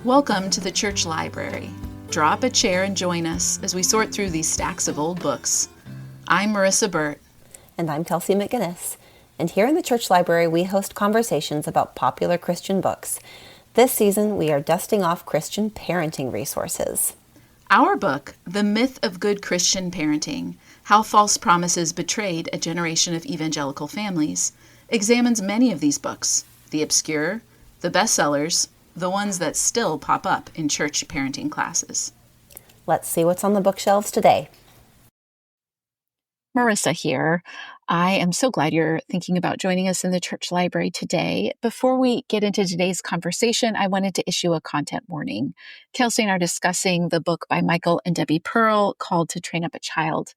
Welcome to the church library. Draw up a chair and join us as we sort through these stacks of old books. I'm Marissa Burt. And I'm Kelsey McGinnis. And here in the church library, we host conversations about popular Christian books. This season, we are dusting off Christian parenting resources. Our book, The Myth of Good Christian Parenting, How False Promises Betrayed a Generation of Evangelical Families, examines many of these books, the obscure, the bestsellers, the ones that still pop up in church parenting classes. Let's see what's on the bookshelves today. Marissa here. I am so glad you're thinking about joining us in the church library today. Before we get into today's conversation, I wanted to issue a content warning. Kelsey and I are discussing the book by Michael and Debi Pearl called To Train Up a Child,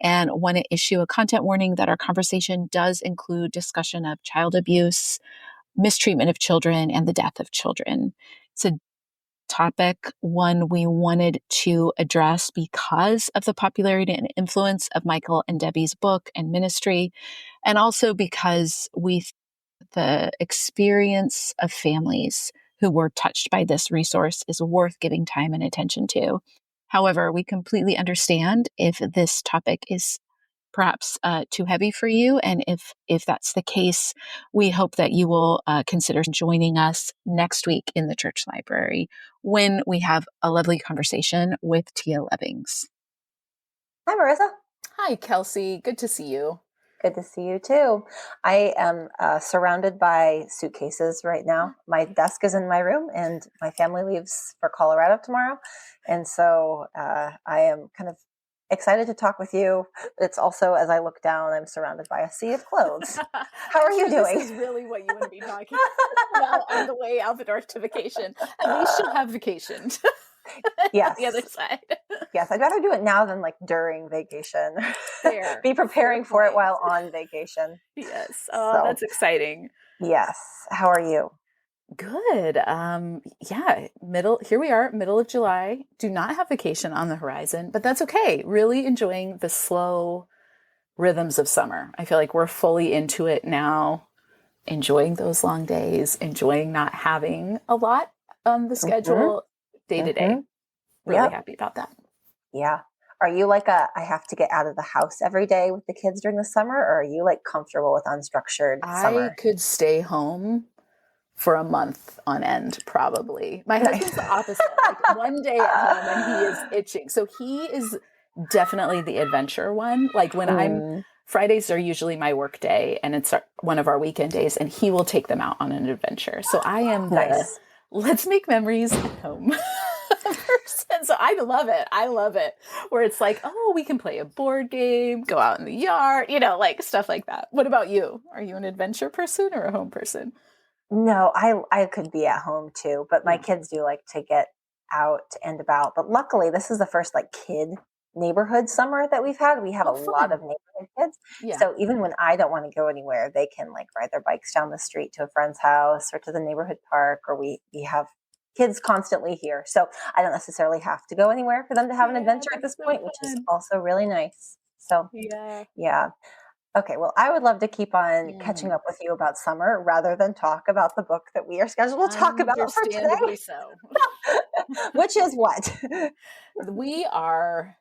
and want to issue a content warning that our conversation does include discussion of child abuse, mistreatment of children, and the death of children. It's a topic, one we wanted to address because of the popularity and influence of Michael and Debi's book and ministry, and also because the experience of families who were touched by this resource is worth giving time and attention to. However, we completely understand if this topic is perhaps too heavy for you. And if that's the case, we hope that you will consider joining us next week in the church library when we have a lovely conversation with Tia Levings. Hi, Marissa. Hi, Kelsey. Good to see you. Good to see you too. I am surrounded by suitcases right now. My desk is in my room and my family leaves for Colorado tomorrow. And so I am kind of excited to talk with you. But it's also, as I look down, I'm surrounded by a sea of clothes. How are you doing? This is really what you want to be talking about on the way out the door to vacation. At least you'll have vacation. Yes. The other side. Yes, I'd rather do it now than like during vacation. Fair. Be preparing for it while on vacation. Yes. Oh, that's exciting. Yes. How are you? Good. Here we are, middle of July. Do not have vacation on the horizon, but that's okay. Really enjoying the slow rhythms of summer. I feel like we're fully into it now, enjoying those long days, enjoying not having a lot on the schedule day to day. Really happy about that. Yeah. Are you like I have to get out of the house every day with the kids during the summer, or are you like comfortable with unstructured summer? I could stay home for a month on end, probably. My husband's the opposite. Like one day at home and he is itching. So he is definitely the adventure one. Like when Fridays are usually my work day and it's one of our weekend days, and he will take them out on an adventure. So I am let's make memories at home person. So I love it. I love it. Where it's like, oh, we can play a board game, go out in the yard, like stuff like that. What about you? Are you an adventure person or a home person? No, I could be at home too, but my kids do like to get out and about. But luckily, this is the first like kid neighborhood summer that we've had. We have a lot of neighborhood kids. Yeah. So even when I don't want to go anywhere, they can like ride their bikes down the street to a friend's house or to the neighborhood park, or we have kids constantly here. So I don't necessarily have to go anywhere for them to have an adventure at this point, which is also really nice. So yeah. Okay, well, I would love to keep on catching up with you about summer rather than talk about the book that we are scheduled to talk about for today. So. Which is what? We are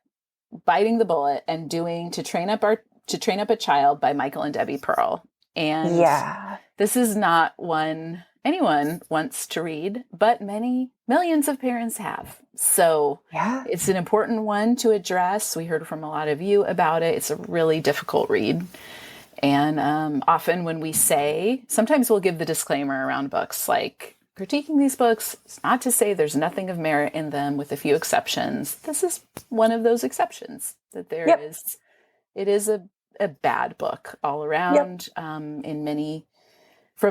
biting the bullet and doing To Train Up a Child by Michael and Debi Pearl. And this is not one anyone wants to read, but millions of parents have. So it's an important one to address. We heard from a lot of you about it. It's a really difficult read. And often when we sometimes we'll give the disclaimer around books, like critiquing these books, it's not to say there's nothing of merit in them with a few exceptions. This is one of those exceptions that it is a bad book all around from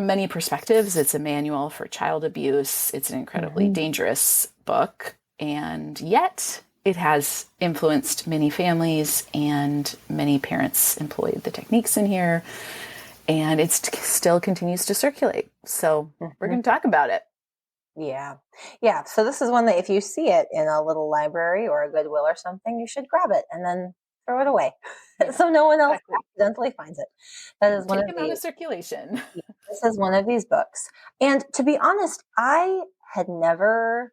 many perspectives. It's a manual for child abuse. It's an incredibly dangerous book. And yet it has influenced many families, and many parents employed the techniques in here. And it still continues to circulate. So we're going to talk about it. Yeah. Yeah. So this is one that if you see it in a little library or a Goodwill or something, you should grab it and then throw it away. So no one else accidentally finds it. That is one of these. Out of circulation. This is one of these books. And to be honest, I had never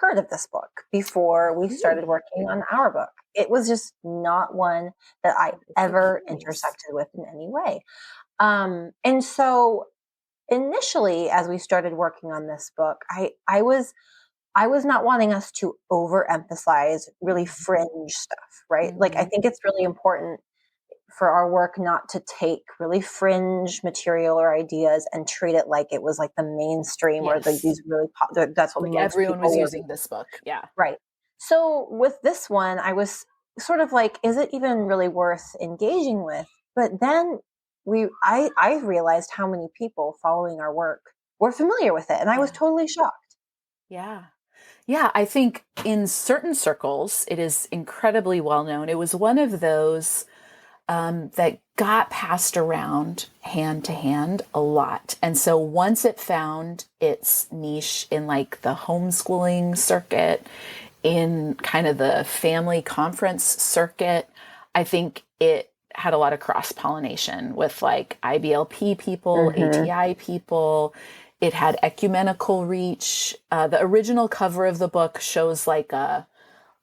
heard of this book before we started working on our book. It was just not one that I ever intersected with in any way. And so initially, as we started working on this book, I was not wanting us to overemphasize really fringe stuff, right? Like, I think it's really important for our work not to take really fringe material or ideas and treat it like it was like the mainstream or like these really that's what like most everyone was were using this book. Yeah. Right. So with this one, I was sort of like, is it even really worth engaging with? But then I realized how many people following our work were familiar with it. And I was totally shocked. Yeah. Yeah. I think in certain circles, it is incredibly well known. It was one of those that got passed around hand to hand a lot. And so once it found its niche in like the homeschooling circuit, in kind of the family conference circuit, I think it had a lot of cross-pollination with like IBLP people, ATI people. It had ecumenical reach. The original cover of the book shows like a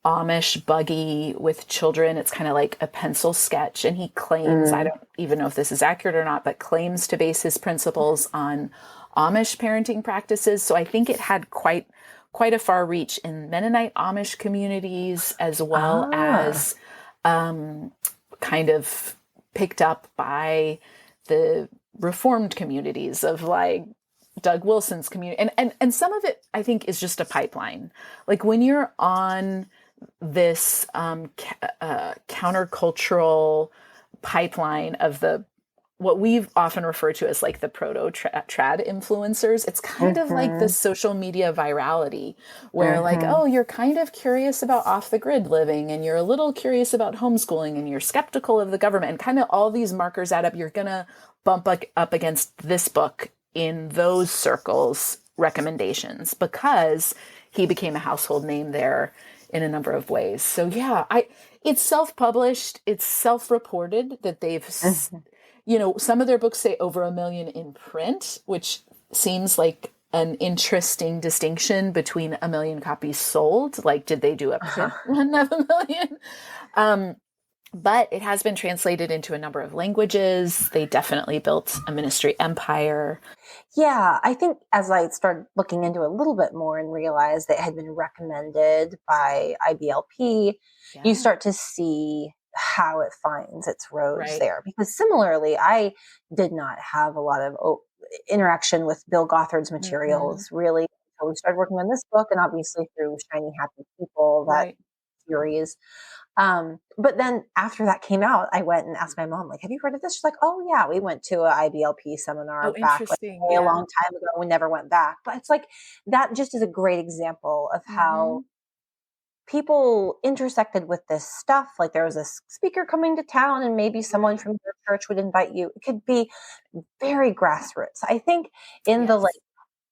Amish buggy with children. It's kind of like a pencil sketch. And he claims, I don't even know if this is accurate or not, but claims to base his principles on Amish parenting practices. So I think it had quite a far reach in Mennonite Amish communities, as well as kind of picked up by the Reformed communities of like Doug Wilson's community. And some of it, I think, is just a pipeline. Like when you're on this countercultural pipeline of what we've often referred to as like the proto-trad influencers, it's kind of like the social media virality where like, oh, you're kind of curious about off-the-grid living and you're a little curious about homeschooling and you're skeptical of the government, and kind of all these markers add up. You're going to bump up against this book in those circles recommendations because he became a household name there in a number of ways. So yeah, it's self-published, it's self-reported that they've, some of their books say over 1 million in print, which seems like an interesting distinction between 1 million copies sold. Like, did they do a print run of 1 million? But it has been translated into a number of languages. They definitely built a ministry empire. Yeah, I think as I started looking into it a little bit more and realized that it had been recommended by IBLP, you start to see how it finds its roads there. Because similarly, I did not have a lot of interaction with Bill Gothard's materials really until we started working on this book, and obviously through Shiny Happy People, that series. But then after that came out, I went and asked my mom, like, have you heard of this? She's like, oh yeah, we went to a IBLP seminar back like, a long time ago. We never went back. But it's like, that just is a great example of how people intersected with this stuff. Like there was a speaker coming to town and maybe someone from your church would invite you. It could be very grassroots. I think in the like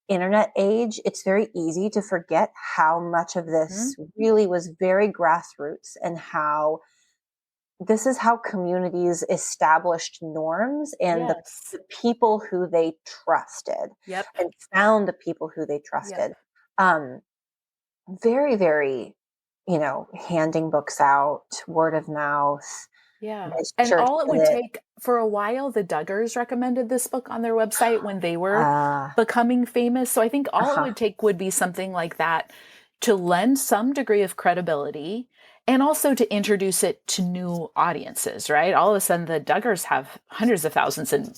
internet age, it's very easy to forget how much of this really was very grassroots, and how this is how communities established norms and the people who they trusted and found the people who they trusted. Very, very, handing books out, word of mouth. Yeah. And all it would take, for a while, the Duggars recommended this book on their website when they were becoming famous. So I think all it would take would be something like that to lend some degree of credibility and also to introduce it to new audiences, right? All of a sudden, the Duggars have hundreds of thousands and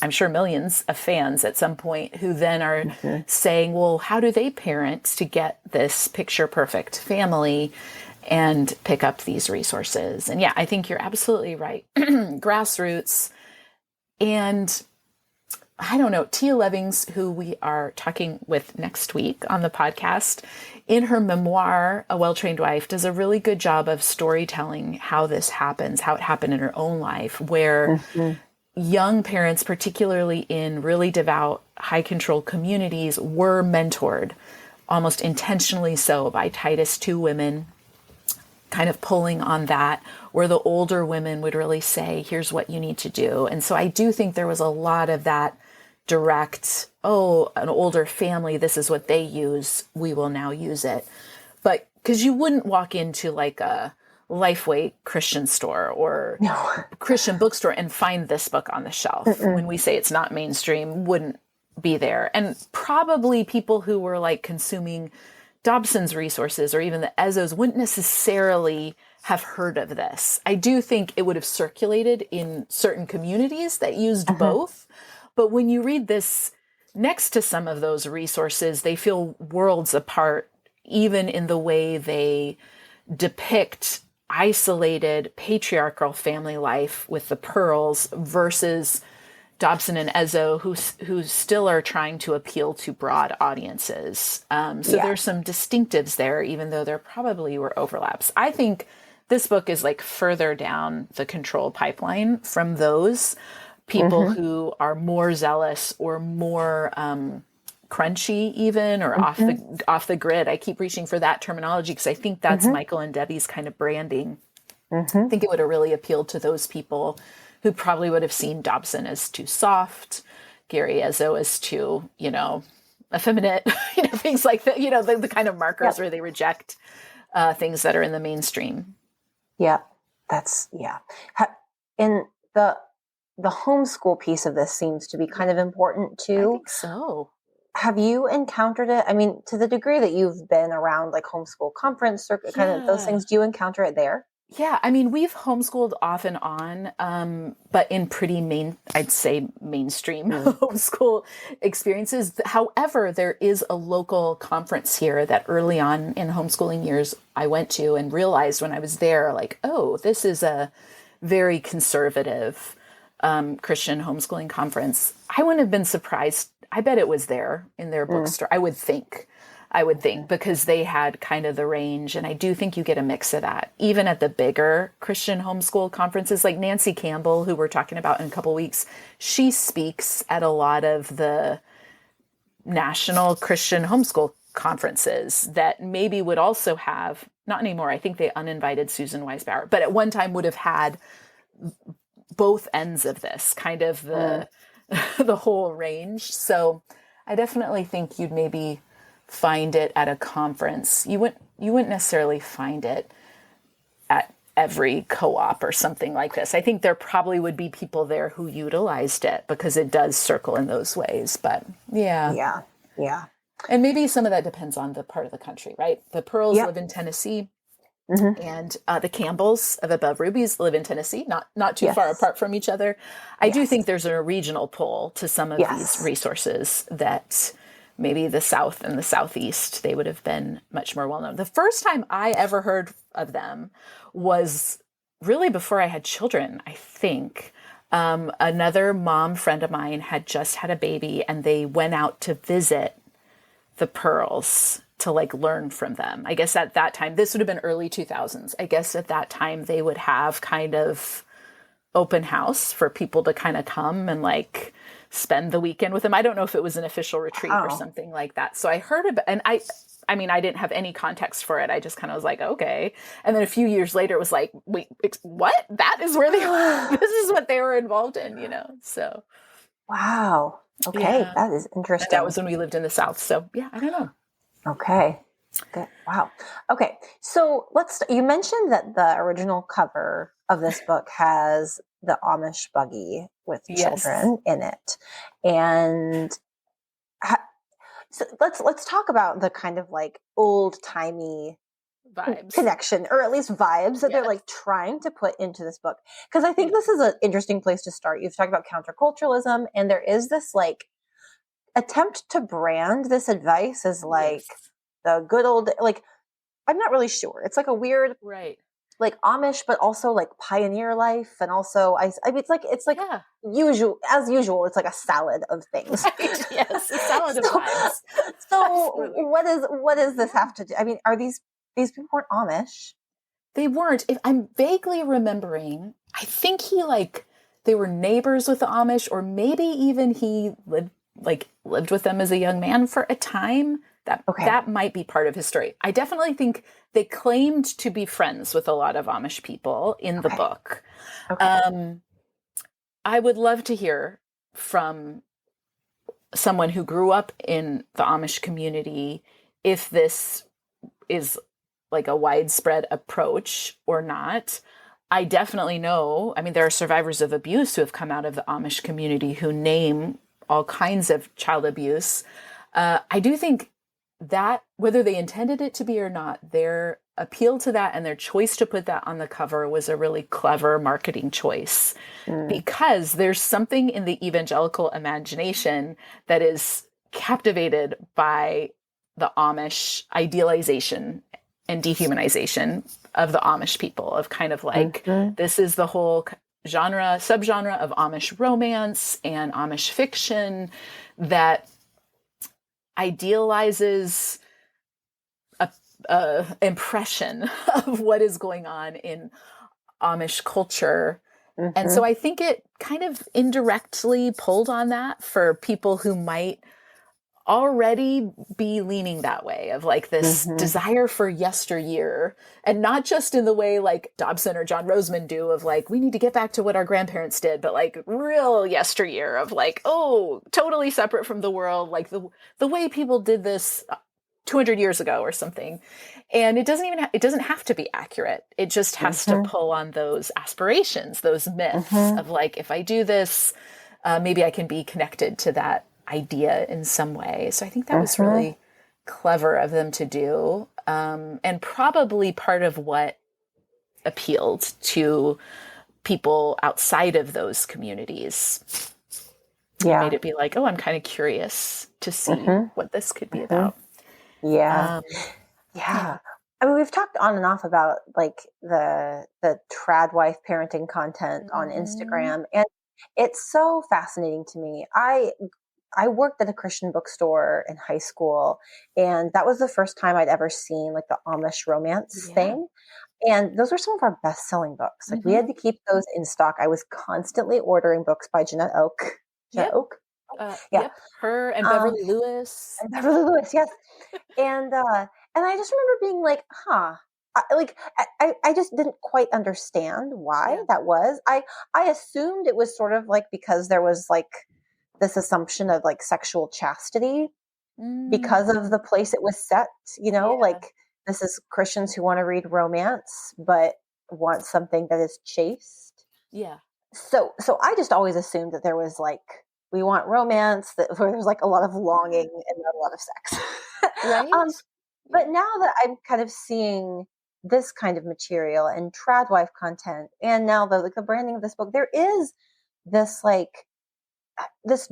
I'm sure millions of fans at some point who then are saying, well, how do they parent to get this picture perfect family and pick up these resources? And yeah, I think you're absolutely right. Grassroots. And I don't know, Tia Levings, who we are talking with next week on the podcast, in her memoir, A Well-Trained Wife, does a really good job of storytelling how this happens, how it happened in her own life, where young parents, particularly in really devout, high control communities, were mentored almost intentionally so by Titus II women, kind of pulling on that, where the older women would really say, here's what you need to do. And so I do think there was a lot of that direct, oh, an older family, this is what they use, we will now use it. But because you wouldn't walk into like a Lifeway Christian store or Christian bookstore and find this book on the shelf. Mm-mm. When we say it's not mainstream, wouldn't be there. And probably people who were like consuming Dobson's resources or even the Ezos wouldn't necessarily have heard of this. I do think it would have circulated in certain communities that used both. But when you read this next to some of those resources, they feel worlds apart, even in the way they depict isolated patriarchal family life with the Pearls versus Dobson and Ezo, who still are trying to appeal to broad audiences. There's some distinctives there, even though there probably were overlaps. I think this book is like further down the control pipeline from those people who are more zealous or more crunchy even, or off the grid. I keep reaching for that terminology because I think that's Michael and Debi's kind of branding. I think it would have really appealed to those people who probably would have seen Dobson as too soft, Gary Ezo as too, effeminate, things like that, the kind of markers where they reject things that are in the mainstream. Yeah, and the homeschool piece of this seems to be kind of important too. I think so. Have you encountered it? I mean, to the degree that you've been around like homeschool conference or kind of those things, do you encounter it there? Yeah, I mean, we've homeschooled off and on, but in pretty mainstream homeschool experiences. However, there is a local conference here that early on in homeschooling years I went to and realized when I was there, like, oh, this is a very conservative Christian homeschooling conference. I wouldn't have been surprised. I bet it was there in their bookstore. I would think, because they had kind of the range. And I do think you get a mix of that, even at the bigger Christian homeschool conferences, like Nancy Campbell, who we're talking about in a couple weeks. She speaks at a lot of the national Christian homeschool conferences that maybe would also have, not anymore, I think they uninvited Susan Weisbauer, but at one time would have had both ends of this, kind of the whole range. So I definitely think you'd maybe find it at a conference. You wouldn't necessarily find it at every co-op or something like this. I think there probably would be people there who utilized it because it does circle in those ways. But yeah. And maybe some of that depends on the part of the country, right? The Pearls live in Tennessee. And the Campbells of Above Rubies live in Tennessee, not too far apart from each other. I do think there's a regional pull to some of these resources that maybe the South and the Southeast, they would have been much more well-known. The first time I ever heard of them was really before I had children, I think. Another mom friend of mine had just had a baby and they went out to visit the Pearls to like learn from them. I guess at that time, this would have been early 2000s. I guess at that time they would have kind of open house for people to kind of come and like spend the weekend with them. I don't know if it was an official retreat or something like that. So I heard about, and I mean, I didn't have any context for it. I just kind of was like, okay. And then a few years later it was like, wait, what? That is where this is what they were involved in, so. Wow. Okay. That is interesting. And that was when we lived in the South. So yeah, I don't know. Okay. Good. Wow. Okay. So you mentioned that the original cover of this book has the Amish buggy with children in it. And so let's talk about the kind of like old timey vibes connection, or at least vibes that they're like trying to put into this book. Because I think this is an interesting place to start. You've talked about counterculturalism, and there is this like attempt to brand this advice as like the good old, like, I'm not really sure. It's like a weird, like Amish, but also like pioneer life. And also I mean, it's like usual, it's like a salad of things. Right. Yes. A salad of vibes. So what does this have to do? I mean, are these people weren't Amish? They weren't. If I'm vaguely remembering, I think they were neighbors with the Amish, or maybe even he lived with them as a young man for a time. That might be part of his story. I definitely think they claimed to be friends with a lot of Amish people in the book. Okay. I would love to hear from someone who grew up in the Amish community, if this is like a widespread approach or not. I definitely know, I mean, there are survivors of abuse who have come out of the Amish community who name all kinds of child abuse. I do think that, whether they intended it to be or not, their appeal to that and their choice to put that on the cover was a really clever marketing choice, because there's something in the evangelical imagination that is captivated by the Amish idealization and dehumanization of the Amish people, of kind of like, this is the whole subgenre of Amish romance and Amish fiction that idealizes a impression of what is going on in Amish culture. And so I think it kind of indirectly pulled on that for people who might already be leaning that way, of like this desire for yesteryear, and not just in the way like Dobson or John Roseman do of like, we need to get back to what our grandparents did, but like real yesteryear of like, oh, totally separate from the world, like the way people did this 200 years ago or something. And it doesn't have to be accurate. It just has to pull on those aspirations, those myths of like, if I do this, maybe I can be connected to that idea in some way. So I think that was really clever of them to do, and probably part of what appealed to people outside of those communities. Made it be like, oh, I'm kind of curious to see what this could be about. Yeah. I mean, we've talked on and off about like the trad wife parenting content on Instagram, and it's so fascinating to me. I worked at a Christian bookstore in high school, and that was the first time I'd ever seen like the Amish romance thing. And those were some of our best-selling books. Like we had to keep those in stock. I was constantly ordering books by Jeanette Oak. Her and Beverly Lewis. And Beverly Lewis, yes. And I just remember being like, I just didn't quite understand why that was. I assumed it was sort of like because there was like this assumption of like sexual chastity because of the place it was set, like this is Christians who want to read romance, but want something that is chaste. Yeah. So I just always assumed that there was like, we want romance where there's like a lot of longing and not a lot of sex. Right. But now that I'm kind of seeing this kind of material and trad wife content, and now the branding of this book, there is this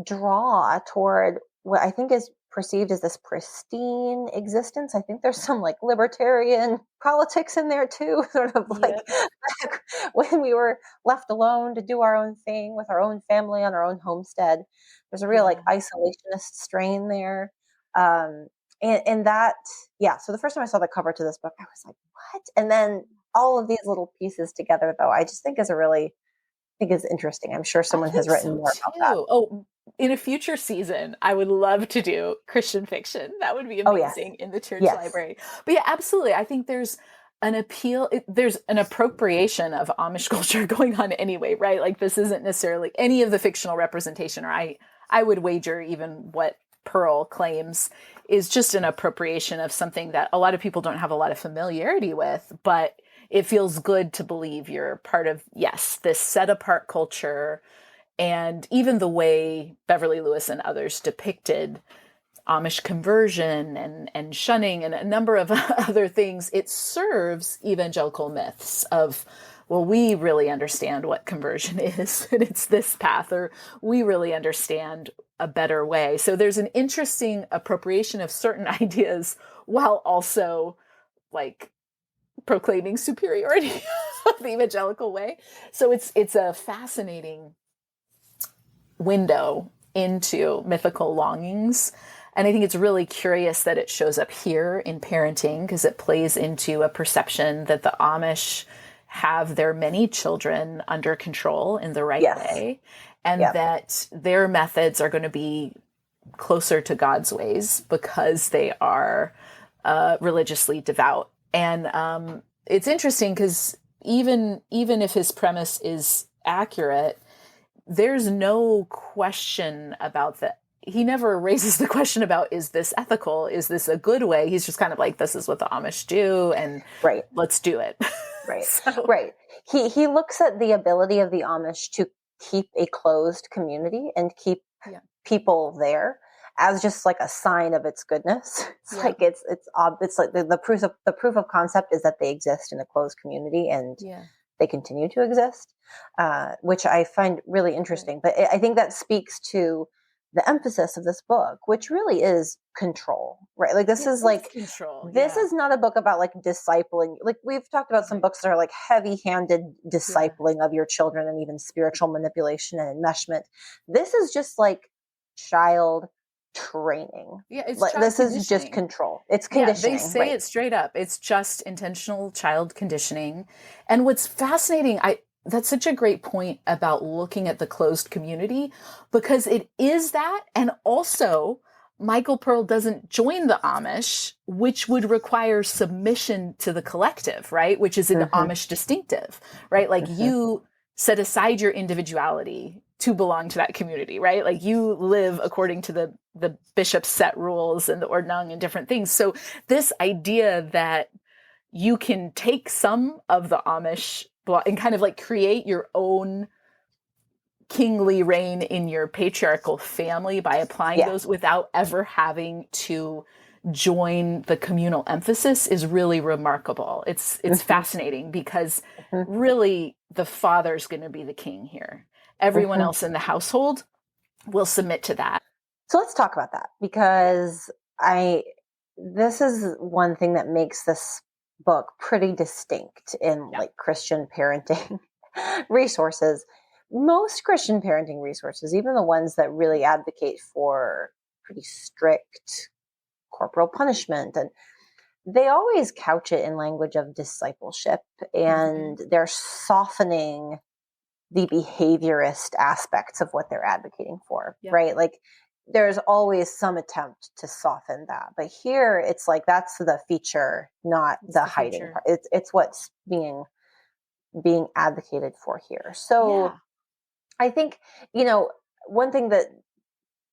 draw toward what I think is perceived as this pristine existence. I think there's some like libertarian politics in there too, sort of like back when we were left alone to do our own thing with our own family on our own homestead. There's a real like isolationist strain there. And that, so the first time I saw the cover to this book, I was like, what? And then all of these little pieces together, though, I just think is interesting. I'm sure someone has written more about that. Oh, in a future season, I would love to do Christian fiction. That would be amazing in the church library. But yeah, absolutely. I think there's an appeal. There's an appropriation of Amish culture going on anyway, right? Like this isn't necessarily any of the fictional representation, or I would wager even what Pearl claims is just an appropriation of something that a lot of people don't have a lot of familiarity with, but it feels good to believe you're part of, this set apart culture. And even the way Beverly Lewis and others depicted Amish conversion and shunning and a number of other things, it serves evangelical myths of, well, we really understand what conversion is, and it's this path, or we really understand a better way. So there's an interesting appropriation of certain ideas while also like proclaiming superiority of the evangelical way. So it's a fascinating window into mythical longings. And I think it's really curious that it shows up here in parenting, because it plays into a perception that the Amish have their many children under control in the right way, and that their methods are going to be closer to God's ways because they are religiously devout. And it's interesting because even if his premise is accurate, there's no question about the he never raises the question about, is this ethical? Is this a good way? He's just kind of like, this is what the Amish do, and let's do it. Right. Right. He looks at the ability of the Amish to keep a closed community and keep people there as just like a sign of its goodness. It's like it's like the proof of concept is that they exist in a closed community and they continue to exist, which I find really interesting. But I think that speaks to the emphasis of this book, which really is control, right? Like this is like control. This is not a book about like discipling. Like we've talked about some books that are like heavy-handed discipling of your children and even spiritual manipulation and enmeshment. This is just like child training. Yeah, it's like, this is just control. It's conditioning. They say it straight up. It's just intentional child conditioning. And what's fascinating, that's such a great point about looking at the closed community, because it is that. And also, Michael Pearl doesn't join the Amish, which would require submission to the collective, right? Which is an Amish distinctive, right? Like you set aside your individuality to belong to that community, right? Like you live according to the bishop's set rules and the Ordnung and different things. So this idea that you can take some of the Amish and kind of like create your own kingly reign in your patriarchal family by applying those without ever having to join the communal emphasis is really remarkable. It's fascinating because really the father's going to be the king here. Everyone else in the household will submit to that. So let's talk about that, because this is one thing that makes this book pretty distinct in like Christian parenting resources. Most Christian parenting resources, even the ones that really advocate for pretty strict corporal punishment, and they always couch it in language of discipleship, and they're softening the behaviorist aspects of what they're advocating for, right? Like there's always some attempt to soften that. But here it's like, that's the feature, not the hiding part. It's what's being advocated for here. So I think, one thing that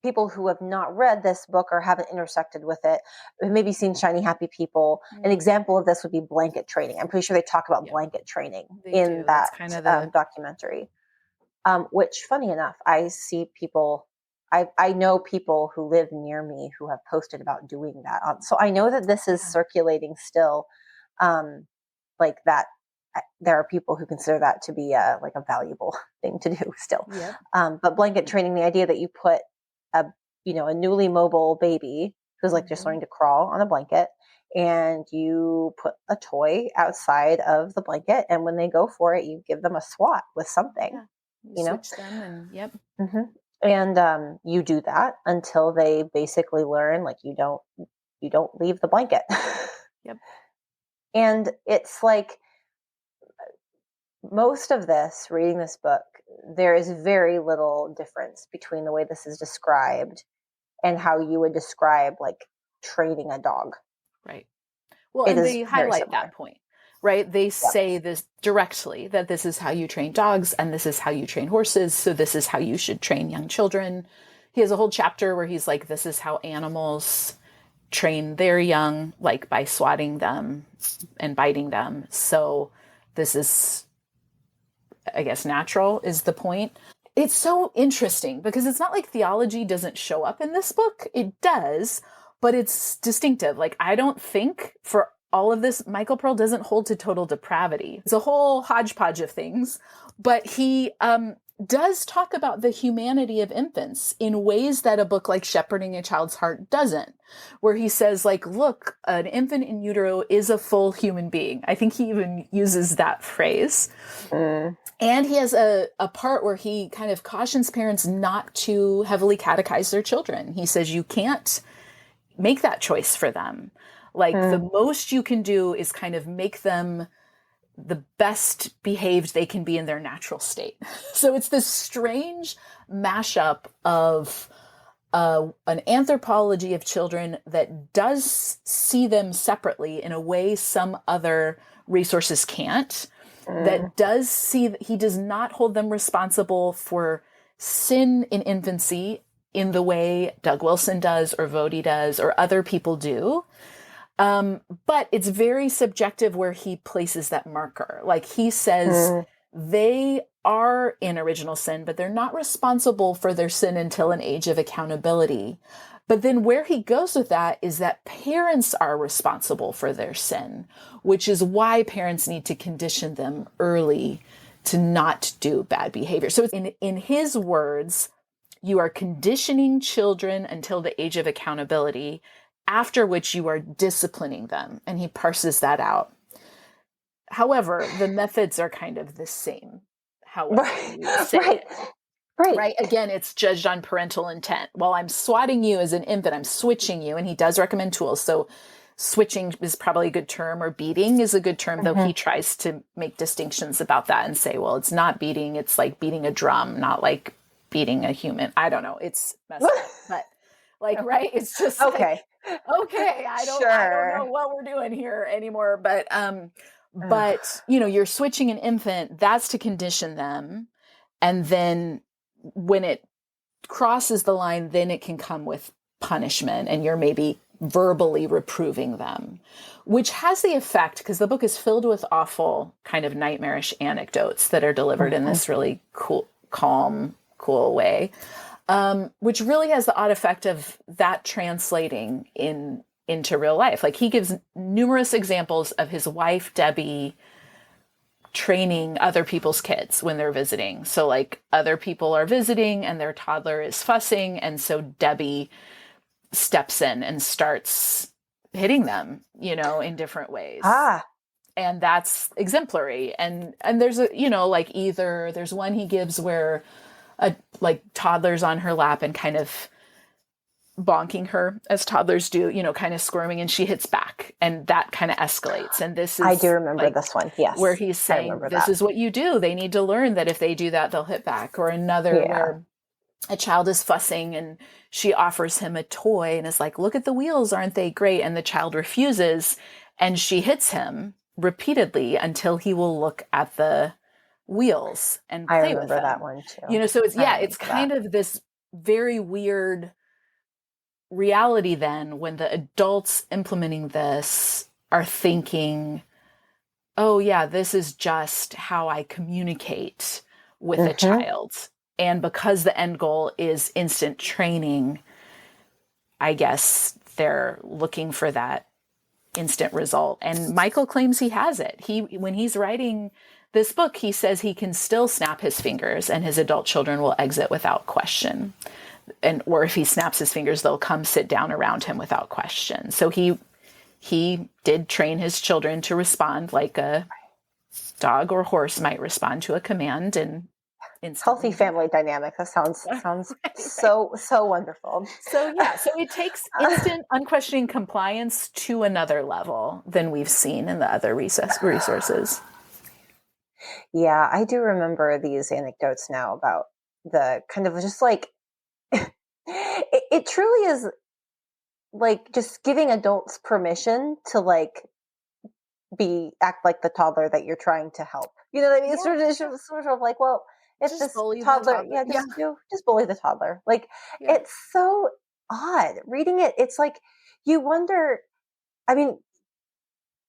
people who have not read this book or haven't intersected with it, maybe seen Shiny Happy People. An example of this would be blanket training. I'm pretty sure they talk about blanket training in that kind of documentary. Which, funny enough, I see people, I know people who live near me who have posted about doing that. So I know that this is circulating still, like that. There are people who consider that to be a valuable thing to do still. But blanket training, the idea that you put a newly mobile baby who's like just learning to crawl on a blanket, and you put a toy outside of the blanket, and when they go for it, you give them a swat with something. You switch them and and you do that until they basically learn like you don't leave the blanket. And it's like most of this, reading this book, there is very little difference between the way this is described and how you would describe like training a dog. Right. Well, and they highlight that point, right? They say this directly, that this is how you train dogs and this is how you train horses. So this is how you should train young children. He has a whole chapter where he's like, this is how animals train their young, like by swatting them and biting them. So this is, I guess, natural is the point. It's so interesting because it's not like theology doesn't show up in this book. It does, but it's distinctive. Like, I don't think for all of this, Michael Pearl doesn't hold to total depravity. It's a whole hodgepodge of things, but he does talk about the humanity of infants in ways that a book like Shepherding a Child's Heart doesn't, where he says, like, look, an infant in utero is a full human being. I think he even uses that phrase. And he has a part where he kind of cautions parents not to heavily catechize their children. He says you can't make that choice for them. Like the most you can do is kind of make them the best behaved they can be in their natural state. So it's this strange mashup of an anthropology of children that does see them separately in a way some other resources can't, that does see that he does not hold them responsible for sin in infancy in the way Doug Wilson does or Vody does or other people do. But it's very subjective where he places that marker. Like he says they are in original sin, but they're not responsible for their sin until an age of accountability. But then where he goes with that is that parents are responsible for their sin, which is why parents need to condition them early to not do bad behavior. So in his words, you are conditioning children until the age of accountability, after which you are disciplining them. And he parses that out. However, the methods are kind of the same. However, you say it. Right. Again, it's judged on parental intent. While I'm swatting you as an infant, I'm switching you. And he does recommend tools. So switching is probably a good term, or beating is a good term, though he tries to make distinctions about that and say, well, it's not beating. It's like beating a drum, not like beating a human. I don't know. It's messed up. But like, right. It's just okay. I don't know what we're doing here anymore. But you're switching an infant, that's to condition them. And then when it crosses the line, then it can come with punishment, and you're maybe verbally reproving them, which has the effect, because the book is filled with awful kind of nightmarish anecdotes that are delivered in this really cool, calm, cool way, which really has the odd effect of that translating into real life. Like he gives numerous examples of his wife, Debi, training other people's kids when they're visiting. So like other people are visiting and their toddler is fussing. And so Debi steps in and starts hitting them, in different ways. And that's exemplary. And there's there's one he gives where toddler's on her lap and kind of bonking her as toddlers do, kind of squirming, and she hits back, and that kind of escalates. And this is, I do remember this one. Yes. Where he's saying, this is what you do. They need to learn that if they do that, they'll hit back. Or another where a child is fussing and she offers him a toy and is like, look at the wheels. Aren't they great? And the child refuses, and she hits him repeatedly until he will look at the wheels and play with them. I remember that one too. So it's kind of this very weird reality then when the adults implementing this are thinking, oh yeah, this is just how I communicate with a child. And because the end goal is instant training, I guess they're looking for that instant result. And Michael claims he has it. When he's writing this book, he says he can still snap his fingers and his adult children will exit without question. Or if he snaps his fingers, they'll come sit down around him without question. So he did train his children to respond like a dog or horse might respond to a command. And healthy family dynamic. That sounds so wonderful. So it takes instant, unquestioning compliance to another level than we've seen in the other resources. Yeah, I do remember these anecdotes now about the kind of just like it truly is like just giving adults permission to like act like the toddler that you're trying to help. You know what I mean? It's sort of like, well, it's just toddler. Just bully the toddler. Like it's so odd reading it. It's like you wonder. I mean,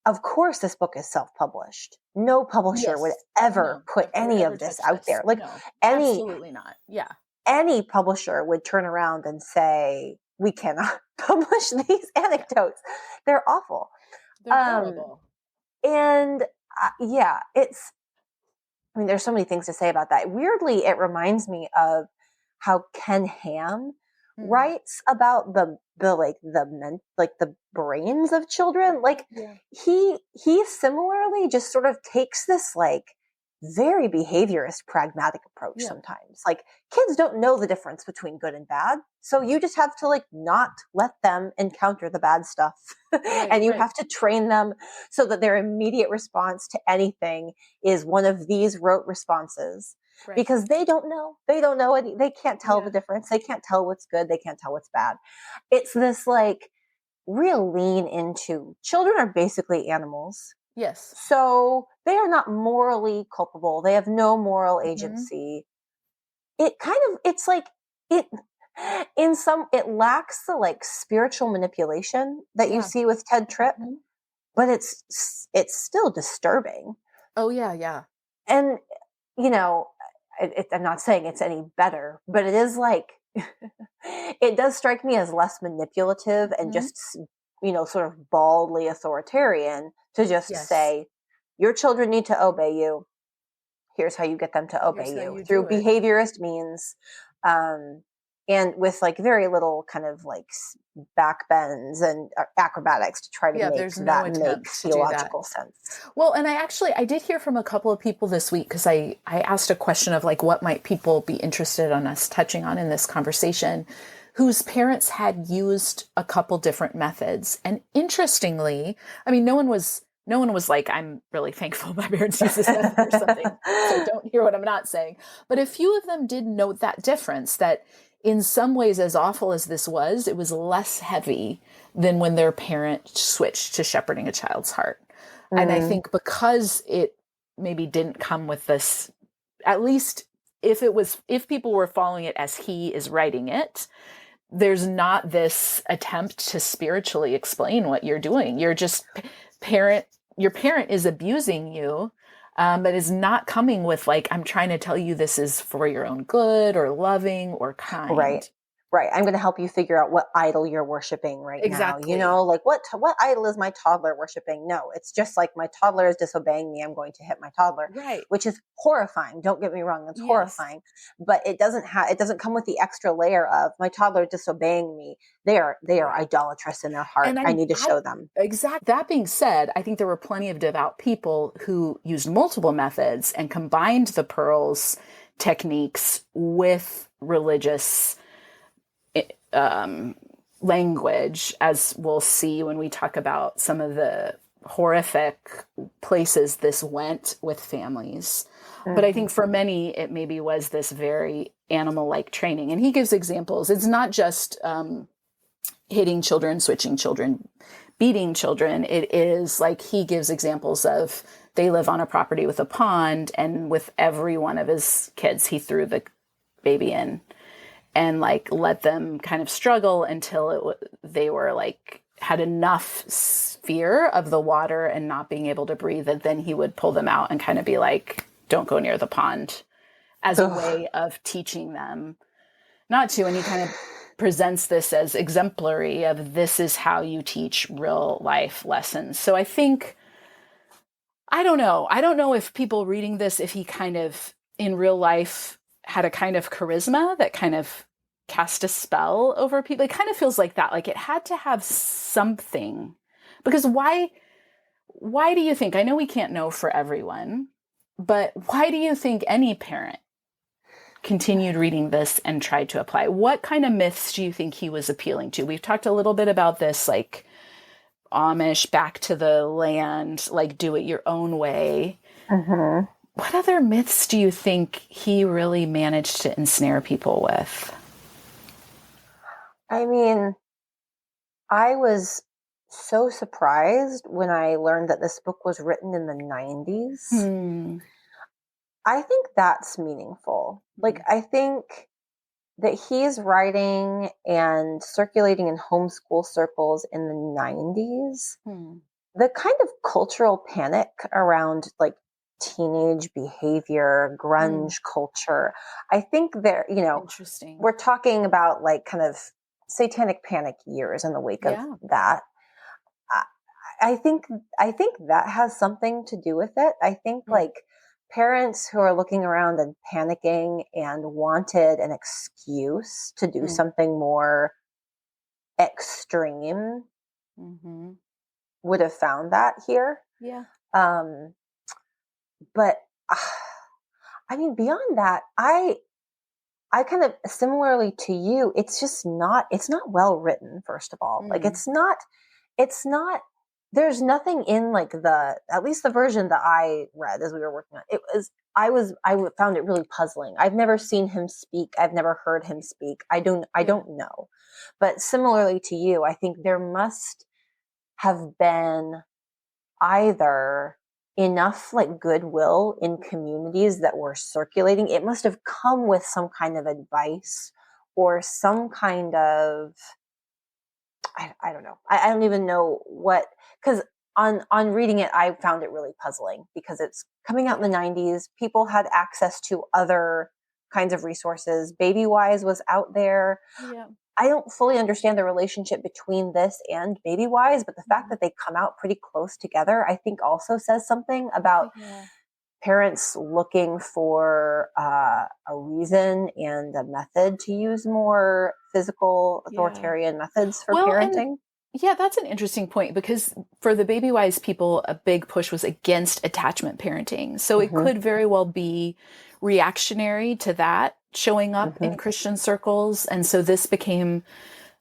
of course, this book is self-published. No publisher would ever put any of this out there. Like absolutely not. Yeah. Any publisher would turn around and say, we cannot publish these anecdotes. They're awful. They're horrible. And there's so many things to say about that. Weirdly, it reminds me of how Ken Ham writes about the brains of children. Like he similarly just sort of takes this like very behaviorist, pragmatic approach sometimes. Like kids don't know the difference between good and bad. So you just have to like not let them encounter the bad stuff. And you have to train them so that their immediate response to anything is one of these rote responses. Right. Because they don't know. They don't know any. They can't tell the difference. They can't tell what's good. They can't tell what's bad. It's this like real lean into children are basically animals. Yes. So they are not morally culpable. They have no moral agency. It's like it lacks the like spiritual manipulation that you see with Ted Tripp, but it's still disturbing. Oh yeah, yeah. And you know, I'm not saying it's any better, but it is like it does strike me as less manipulative and just, sort of baldly authoritarian to just say, your children need to obey you. Here's how you get them to obey you through behaviorist means. And with like very little kind of like backbends and acrobatics to try to make that make theological sense. Well, and I did hear from a couple of people this week, because I asked a question of like, what might people be interested in us touching on in this conversation, whose parents had used a couple different methods. And interestingly, I mean, no one was like, I'm really thankful my parents used this method or something. So don't hear what I'm not saying. But a few of them did note that difference, that in some ways, as awful as this was, it was less heavy than when their parent switched to shepherding a child's heart. And I think because it maybe didn't come with this, at least if people were following it as he is writing it, there's not this attempt to spiritually explain what you're doing. You're just your parent is abusing you, but is not coming with like, I'm trying to tell you this is for your own good or loving or kind. Right. I'm going to help you figure out what idol you're worshiping right now. You know, like what idol is my toddler worshiping? No, it's just like my toddler is disobeying me. I'm going to hit my toddler, which is horrifying. Don't get me wrong. It's horrifying, but it doesn't come with the extra layer of my toddler disobeying me. They are idolatrous in their heart. And I need to show them. Exactly. That being said, I think there were plenty of devout people who used multiple methods and combined the pearls techniques with religious language, as we'll see when we talk about some of the horrific places this went with families. But I think for many, it maybe was this very animal-like training. And he gives examples. It's not just hitting children, switching children, beating children. It is like he gives examples of they live on a property with a pond, and with every one of his kids, he threw the baby in and like let them kind of struggle until they were like had enough fear of the water and not being able to breathe, that then he would pull them out and kind of be like, don't go near the pond, as a way of teaching them not to. And he kind of presents this as exemplary of this is how you teach real life lessons. So I think, I don't know if people reading this, if he kind of in real life had a kind of charisma that kind of cast a spell over people. It kind of feels like that. Like it had to have something, because why do you think, I know we can't know for everyone, but why do you think any parent continued reading this and tried to apply? What kind of myths do you think he was appealing to? We've talked a little bit about this, like Amish, back to the land, like do it your own way. What other myths do you think he really managed to ensnare people with? I mean, I was so surprised when I learned that this book was written in the 90s. I think that's meaningful. Like, I think that he's writing and circulating in homeschool circles in the 90s. The kind of cultural panic around like teenage behavior, grunge culture, I think there, Interesting. We're talking about like kind of satanic panic years in the wake of that. I think that has something to do with it. I think like parents who are looking around and panicking and wanted an excuse to do something more extreme would have found that here. But I mean, beyond that, I kind of similarly to you, it's not well written, first of all. Like it's not, there's nothing in like at least the version that I read as we were working on, I found it really puzzling. I've never seen him speak. I've never heard him speak. I don't know. But similarly to you, I think there must have been either enough like goodwill in communities that were circulating. It must have come with some kind of advice or some kind of, I don't know. I don't even know what, because on reading it, I found it really puzzling because it's coming out in the 90s. People had access to other kinds of resources. Babywise was out there. Yeah. I don't fully understand the relationship between this and Babywise, but the fact that they come out pretty close together, I think also says something about parents looking for a reason and a method to use more physical authoritarian methods for parenting. Yeah, that's an interesting point, because for the Babywise people, a big push was against attachment parenting. So it could very well be reactionary to that showing up in Christian circles. And so this became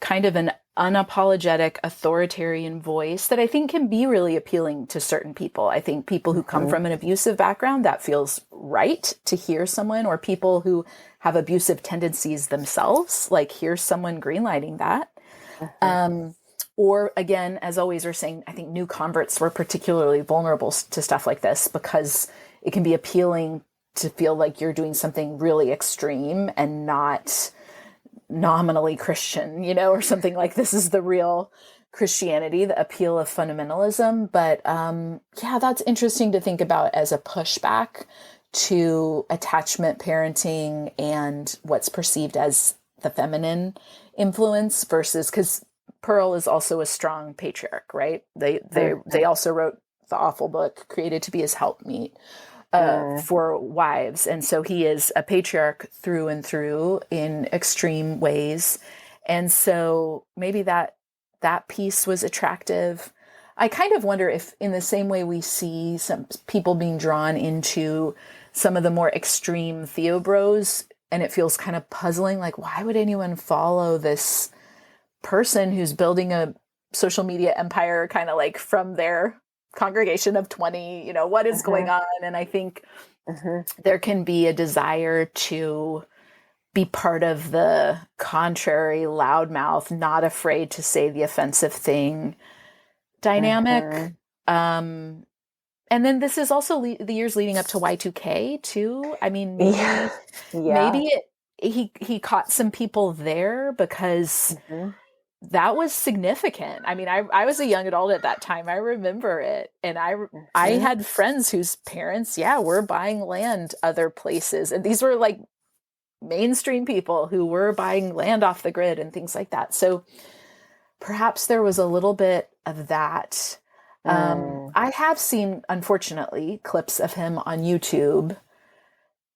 kind of an unapologetic authoritarian voice that I think can be really appealing to certain people. I think people who come from an abusive background, that feels right to hear someone, or people who have abusive tendencies themselves, like here's someone greenlighting that. Or again, as always, we're saying, I think new converts were particularly vulnerable to stuff like this because it can be appealing to feel like you're doing something really extreme and not nominally Christian, or something like this is the real Christianity, the appeal of fundamentalism. But that's interesting to think about as a pushback to attachment parenting and what's perceived as the feminine influence versus, because Pearl is also a strong patriarch, right? They also wrote the awful book, Created to be His Helpmeet, for wives. And so he is a patriarch through and through in extreme ways. And so maybe that piece was attractive. I kind of wonder if in the same way we see some people being drawn into some of the more extreme theobros, and it feels kind of puzzling, like, why would anyone follow this person who's building a social media empire kind of like from their congregation of 20, what is going on? And I think there can be a desire to be part of the contrary, loudmouth, not afraid to say the offensive thing dynamic. And then this is also the years leading up to Y2K too. I mean, maybe he caught some people there because that was significant. I mean, I was a young adult at that time. I remember it. And I had friends whose parents, were buying land other places. And these were like mainstream people who were buying land off the grid and things like that. So perhaps there was a little bit of that. I have seen, unfortunately, clips of him on YouTube,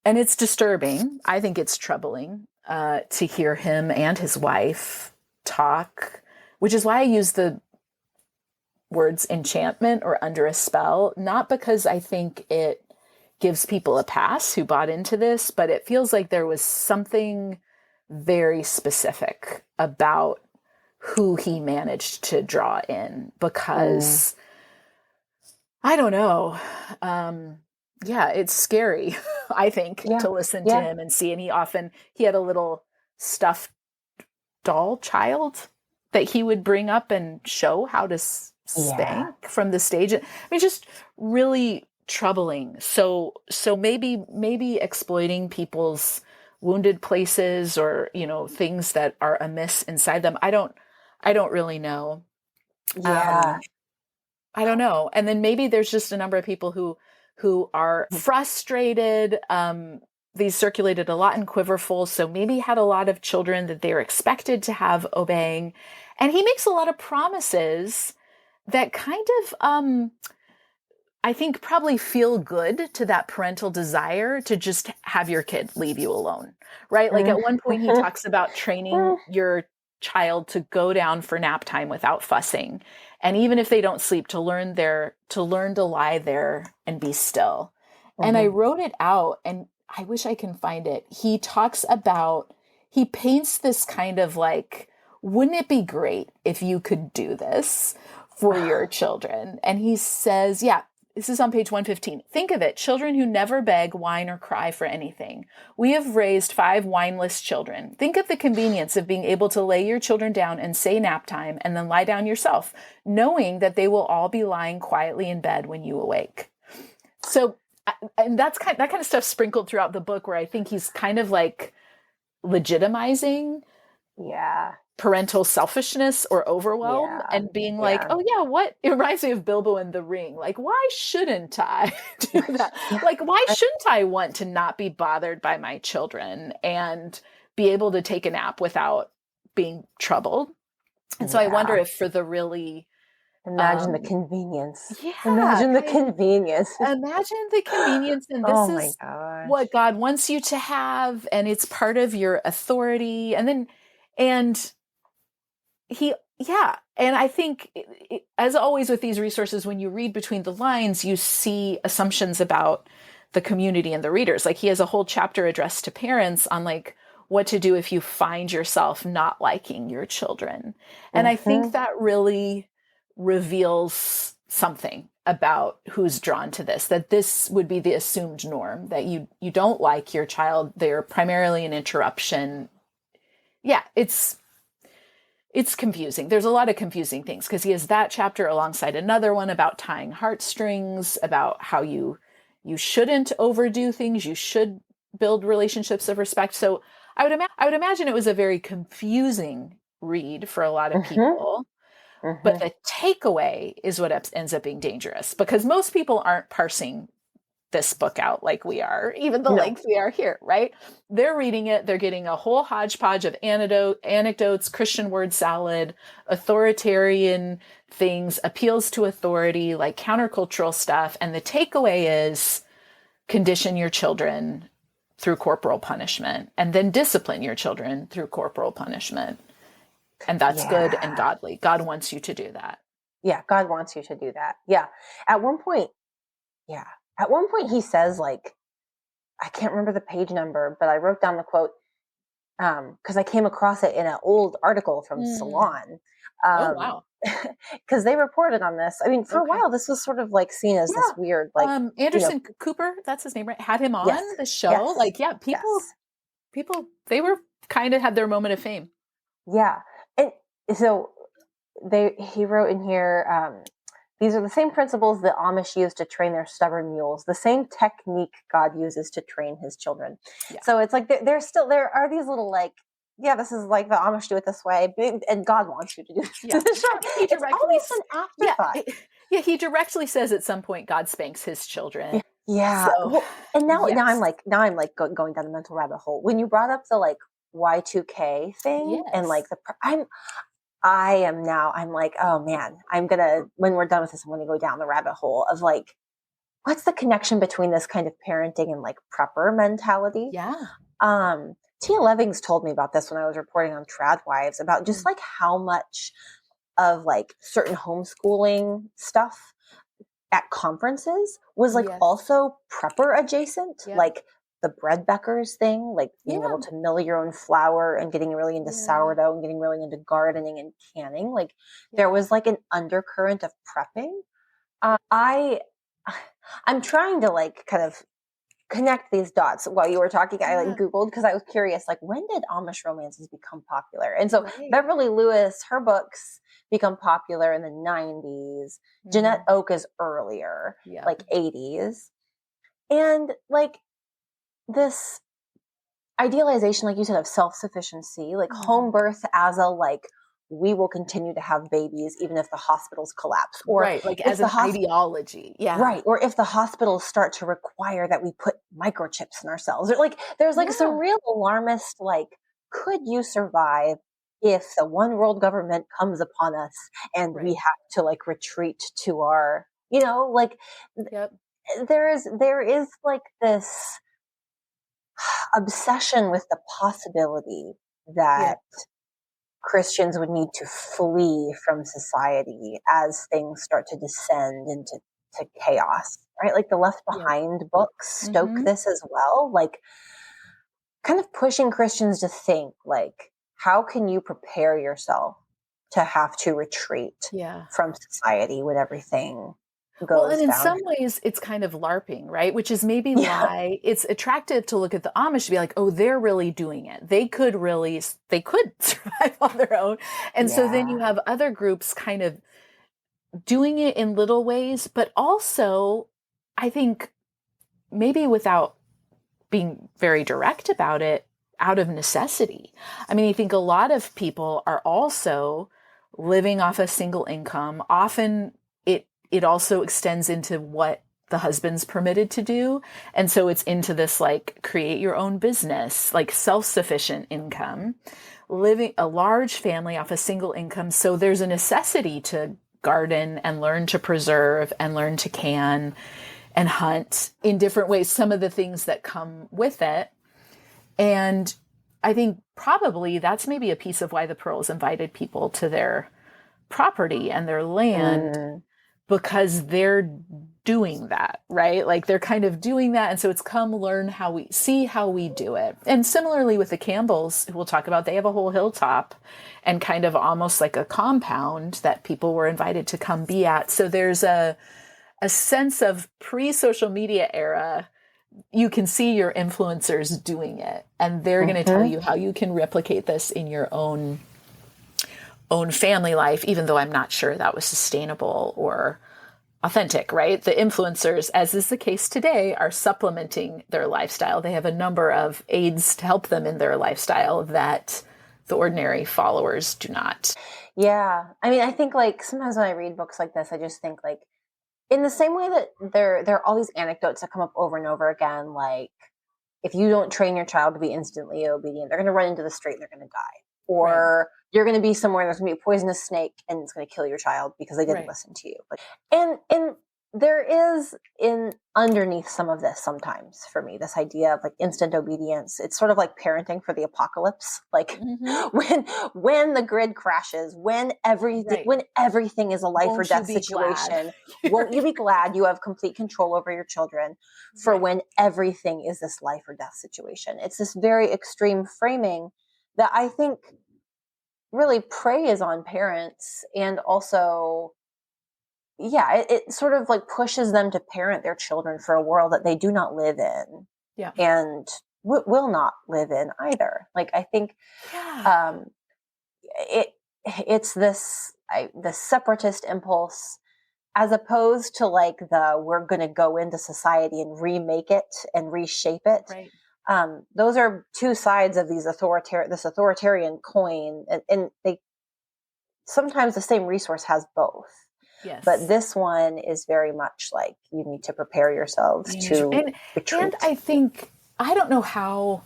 and it's disturbing. I think it's troubling to hear him and his wife talk, which is why I use the words enchantment or under a spell, not because I think it gives people a pass who bought into this, but it feels like there was something very specific about who he managed to draw in, because I don't know. It's scary, I think, to listen to him and see. And he had a little stuffed doll child that he would bring up and show how to spank from the stage. I mean, just really troubling. So maybe exploiting people's wounded places or, things that are amiss inside them. I don't really know. I don't know. And then maybe there's just a number of people who are frustrated. These circulated a lot in Quiverful, so maybe had a lot of children that they were expected to have obeying. And he makes a lot of promises that kind of, I think, probably feel good to that parental desire to just have your kid leave you alone, right? Like at one point he talks about training your child to go down for nap time without fussing. And even if they don't sleep, to learn to lie there and be still. And I wrote it out, and I wish I can find it. He paints this kind of like, wouldn't it be great if you could do this for your children? And he says, this is on page 115. Think of it. Children who never beg, whine, or cry for anything. We have raised 5 wineless children. Think of the convenience of being able to lay your children down and say nap time and then lie down yourself, knowing that they will all be lying quietly in bed when you awake. So, and that kind of stuff sprinkled throughout the book, where I think he's kind of like legitimizing parental selfishness or overwhelm and being like, oh yeah, what? It reminds me of Bilbo in The Ring. Like, why shouldn't I do that? Like, why shouldn't I want to not be bothered by my children and be able to take a nap without being troubled? And so I wonder if for the really imagine the convenience. Yeah. Imagine the convenience. Imagine the convenience. And this is what God wants you to have. And it's part of your authority. And I think, as always with these resources, when you read between the lines, you see assumptions about the community and the readers. Like, he has a whole chapter addressed to parents on like what to do if you find yourself not liking your children. And I think that really reveals something about who's drawn to this, that this would be the assumed norm, that you don't like your child. They're primarily an interruption. Yeah, it's confusing. There's a lot of confusing things because he has that chapter alongside another one about tying heartstrings, about how you shouldn't overdo things. You should build relationships of respect. So I would imagine it was a very confusing read for a lot of people. But the takeaway is what ends up being dangerous, because most people aren't parsing this book out like we are, even the length we are here, right? They're reading it. They're getting a whole hodgepodge of anecdotes, Christian word salad, authoritarian things, appeals to authority, like countercultural stuff. And the takeaway is condition your children through corporal punishment, and then discipline your children through corporal punishment. And that's good and godly. God wants you to do that. Yeah, God wants you to do that. Yeah. At one point he says, like, I can't remember the page number, but I wrote down the quote because I came across it in an old article from Salon. Oh, wow. Because they reported on this. I mean, for a while, this was sort of like seen as this weird, like, Anderson Cooper, that's his name, right? Had him on the show. Yes, like, people, they were kind of had their moment of fame. Yeah. And so he wrote in here, these are the same principles the Amish use to train their stubborn mules, the same technique God uses to train his children. Yeah. So it's like there are these little, like, this is like the Amish do it this way, and God wants you to do it. Yeah. It's always an afterthought. He directly says at some point God spanks his children. Yeah. So, and now I'm like going down the mental rabbit hole. When you brought up the like Y2K thing and like I'm like, oh man, when we're done with this, I'm gonna go down the rabbit hole of like, what's the connection between this kind of parenting and like prepper mentality? Yeah. Tia Levings told me about this when I was reporting on Trad Wives, about just like how much of like certain homeschooling stuff at conferences was like also prepper adjacent, like the Breadbeckers thing, like being able to mill your own flour and getting really into sourdough and getting really into gardening and canning. Like there was like an undercurrent of prepping. I'm trying to like kind of connect these dots while you were talking. I like Googled because I was curious, like, when did Amish romances become popular? And so Beverly Lewis, her books become popular in the 90s. Jeanette Oak is earlier, like 80s. And like this idealization, like you said, of self-sufficiency, like home birth as a like, we will continue to have babies even if the hospitals collapse, or like as an ideology. Right. Or if the hospitals start to require that we put microchips in ourselves, or like there's like some real alarmist, like, could you survive if the one world government comes upon us and we have to like retreat to our, like there is like this obsession with the possibility that Christians would need to flee from society as things start to descend into chaos, right? Like the Left Behind books stoke this as well, like kind of pushing Christians to think, like, how can you prepare yourself to have to retreat from society when everything goes and in down? some ways it's kind of LARPing, right? Which is maybe why it's attractive to look at the Amish to be like, oh, they're really doing it. They could survive on their own. And so then you have other groups kind of doing it in little ways, but also I think maybe without being very direct about it, out of necessity. I mean, I think a lot of people are also living off a single income. Often it also extends into what the husband's permitted to do. And so it's into this like create your own business, like self-sufficient income, living a large family off a single income. So there's a necessity to garden and learn to preserve and learn to can and hunt in different ways, some of the things that come with it. And I think probably that's maybe a piece of why the Pearls invited people to their property and their land, because they're doing that, right? Like they're kind of doing that. And so it's come learn how we do it. And similarly with the Campbells, we'll talk about, they have a whole hilltop and kind of almost like a compound that people were invited to come be at. So there's a sense of pre-social media era. You can see your influencers doing it, and they're going to tell you how you can replicate this in your own family life, even though I'm not sure that was sustainable or authentic, right? The influencers, as is the case today, are supplementing their lifestyle. They have a number of aids to help them in their lifestyle that the ordinary followers do not. Yeah. I mean, I think like sometimes when I read books like this, I just think like, in the same way that there are all these anecdotes that come up over and over again, like if you don't train your child to be instantly obedient, they're going to run into the street and they're going to die. Or you're going to be somewhere and there's going to be a poisonous snake and it's going to kill your child because they didn't listen to you. And there is underneath some of this sometimes for me, this idea of like instant obedience. It's sort of like parenting for the apocalypse. Like when the grid crashes, when everything is a life or death situation, won't you be glad you have complete control over your children for when everything is this life or death situation? It's this very extreme framing that I think really preys on parents, and also, it sort of like pushes them to parent their children for a world that they do not live in, and will not live in either. Like I think, it's this separatist impulse, as opposed to like we're going to go into society and remake it and reshape it. Right. Those are two sides of this authoritarian coin, and they sometimes the same resource has both. Yes. But this one is very much like you need to prepare yourselves to retreat. And I think, I don't know how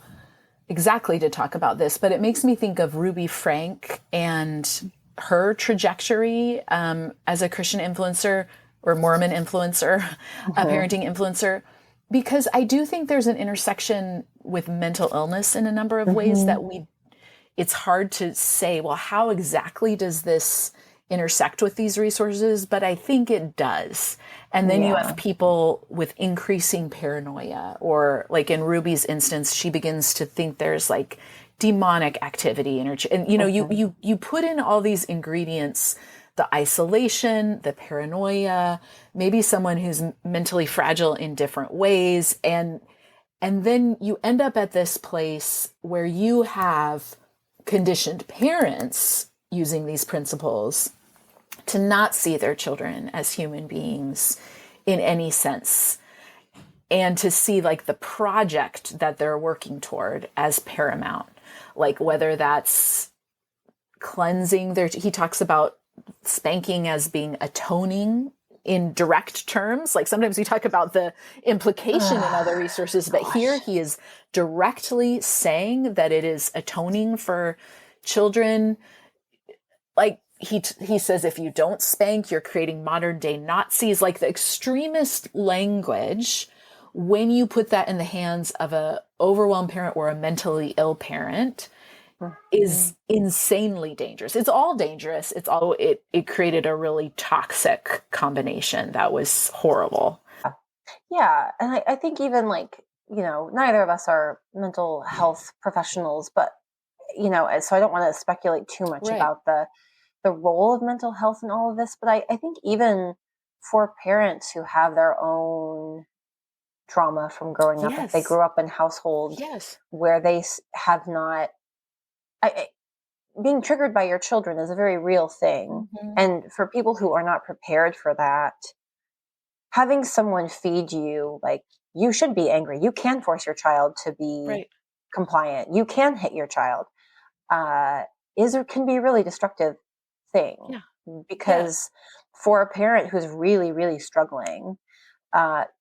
exactly to talk about this, but it makes me think of Ruby Frank and her trajectory as a Christian influencer or Mormon influencer, a parenting influencer. Because I do think there's an intersection with mental illness in a number of ways that it's hard to say, well, how exactly does this intersect with these resources? But I think it does. And then you have people with increasing paranoia, or like in Ruby's instance, she begins to think there's like demonic activity in her. And you put in all these ingredients, the isolation, the paranoia, maybe someone who's mentally fragile in different ways. And then you end up at this place where you have conditioned parents using these principles to not see their children as human beings in any sense, and to see like the project that they're working toward as paramount, like whether that's cleansing he talks about spanking as being atoning in direct terms. Like sometimes we talk about the implication in other resources, but here he is directly saying that it is atoning for children. Like he says, if you don't spank, you're creating modern day Nazis. Like the extremist language, when you put that in the hands of a overwhelmed parent or a mentally ill parent, is insanely dangerous. It's all dangerous. It created a really toxic combination that was horrible. Yeah. And I think even like, neither of us are mental health professionals, but, so I don't want to speculate too much about the role of mental health in all of this. But I think even for parents who have their own trauma from growing up, if they grew up in households where they have not, being triggered by your children is a very real thing. And for people who are not prepared for that, having someone feed you, like, you should be angry. You can force your child to be compliant, you can hit your child, is or can be a really destructive thing. Because for a parent who's really, really struggling,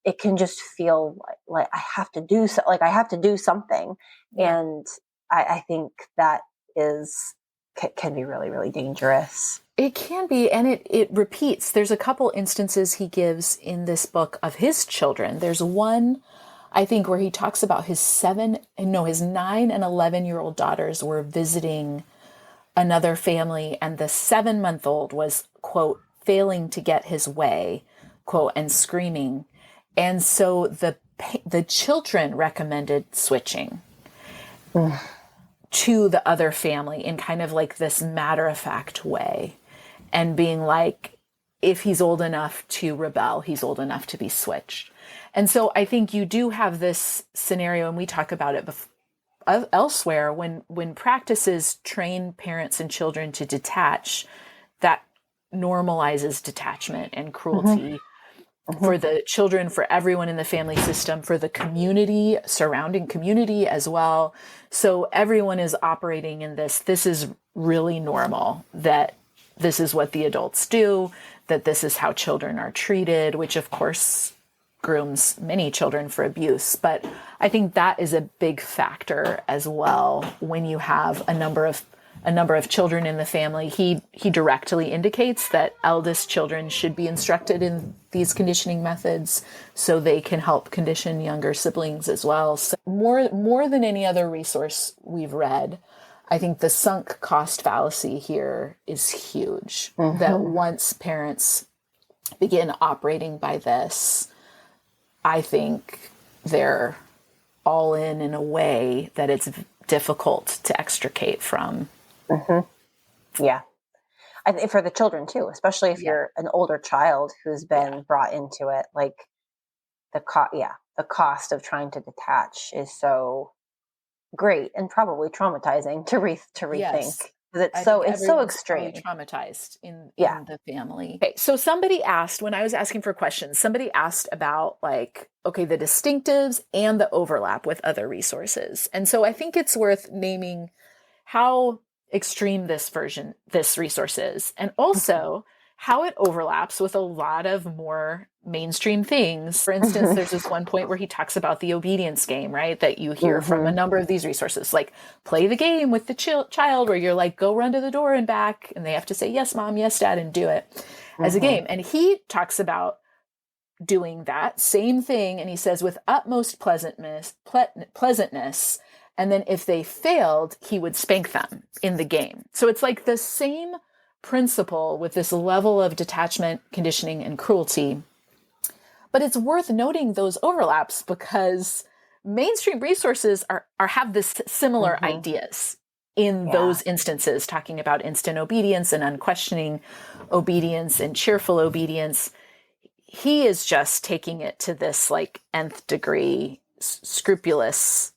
it can just feel like I have to do I have to do something. And I think that can be really, really dangerous. It can be, and it repeats. There's a couple instances he gives in this book of his children. There's one, I think, where he talks about his 9 and 11-year-old daughters were visiting another family, and the 7-month-old was, quote, failing to get his way, quote, and screaming. And so the children recommended switching to the other family in kind of like this matter-of-fact way, and being like, if he's old enough to rebel, he's old enough to be switched. And so I think you do have this scenario, and we talk about it elsewhere, when practices train parents and children to detach, that normalizes detachment and cruelty for the children, for everyone in the family system, for the community, surrounding community as well. So everyone is operating in this is really normal, that this is what the adults do, that this is how children are treated, which of course grooms many children for abuse. But I think that is a big factor as well. When you have a number of children in the family, he directly indicates that eldest children should be instructed in these conditioning methods so they can help condition younger siblings as well. So more than any other resource we've read, I think the sunk cost fallacy here is huge. That once parents begin operating by this, I think they're all in a way that it's difficult to extricate from. Yeah. I think for the children too, especially if you're an older child who's been brought into it, like the cost of trying to detach is so great and probably traumatizing to rethink. Yes. It's so extreme. Traumatized in the family. Okay, so somebody asked, when I was asking for questions, somebody asked about the distinctives and the overlap with other resources. And so I think it's worth naming how extreme this resource is, and also how it overlaps with a lot of more mainstream things. For instance, there's this one point where he talks about the obedience game, right? That you hear from a number of these resources, like play the game with the child where you're like, go run to the door and back, and they have to say, yes, mom, yes, dad, and do it as a game. And he talks about doing that same thing, and he says, with utmost pleasantness, and then if they failed, he would spank them in the game. So it's like the same principle with this level of detachment, conditioning, and cruelty. But it's worth noting those overlaps because mainstream resources have this similar ideas in those instances, talking about instant obedience and unquestioning obedience and cheerful obedience. He is just taking it to this nth degree scrupulous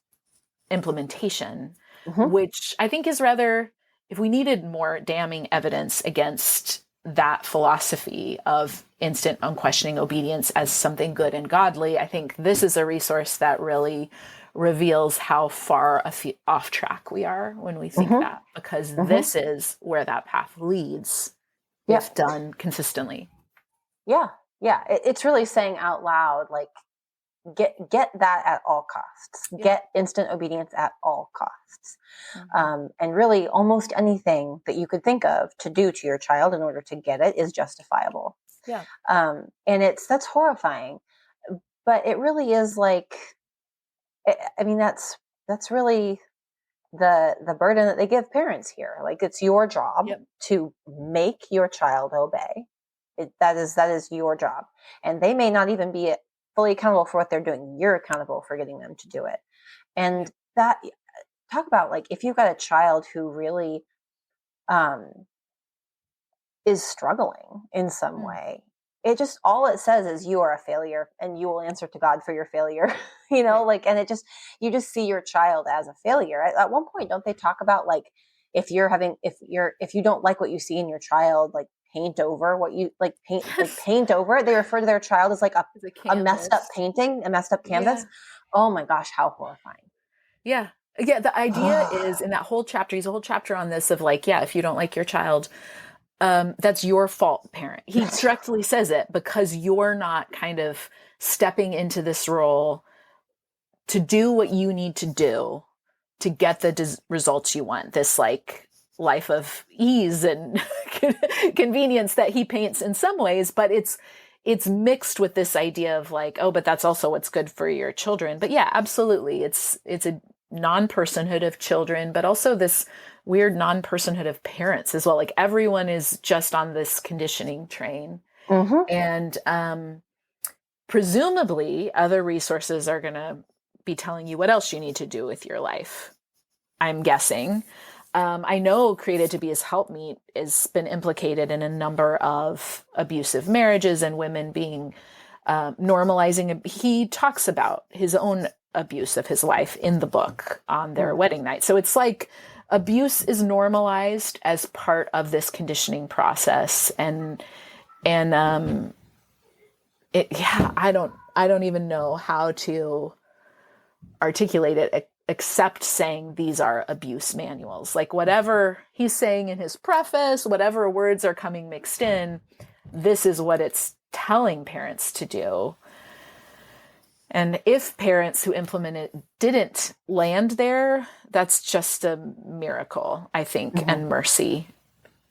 implementation, which I think is rather, if we needed more damning evidence against that philosophy of instant unquestioning obedience as something good and godly, I think this is a resource that really reveals how far off track we are when we think that, because this is where that path leads if done consistently. It's really saying out loud, get that at all costs. Get instant obedience at all costs. And really almost anything that you could think of to do to your child in order to get it is justifiable. And that's horrifying, but it really is that's really the burden that they give parents here. It's your job to make your child obey. That is your job. And they may not even be fully accountable for what they're doing. You're accountable for getting them to do it. And that, talk about if you've got a child who really is struggling in some way, all it says is you are a failure and you will answer to God for your failure. And you just see your child as a failure. At one point, don't they talk about if you don't like what you see in your child, paint over what you paint over it. They refer to their child as a messed up painting, a messed up canvas. Oh my gosh, how horrifying. Yeah. Yeah, the idea is in that whole chapter, he's a whole chapter on this of like, yeah, if you don't like your child, that's your fault, parent. He directly says it because you're not kind of stepping into this role to do what you need to do to get the results you want. This like life of ease and convenience that he paints in some ways, but it's mixed with this idea of like, oh, but that's also what's good for your children. But yeah, absolutely. It's a non-personhood of children, but also this weird non-personhood of parents as well. Like everyone is just on this conditioning train. Mm-hmm. And presumably other resources are going to be telling you what else you need to do with your life, I'm guessing. I know Created to Be His Helpmeet has been implicated in a number of abusive marriages and women being normalizing. He talks about his own abuse of his wife in the book on their wedding night. So it's like abuse is normalized as part of this conditioning process. And I don't even know how to articulate it except saying these are abuse manuals. Like whatever he's saying in his preface, whatever words are coming mixed in, this is what it's telling parents to do. And if parents who implement it didn't land there, that's just a miracle, I think, and mercy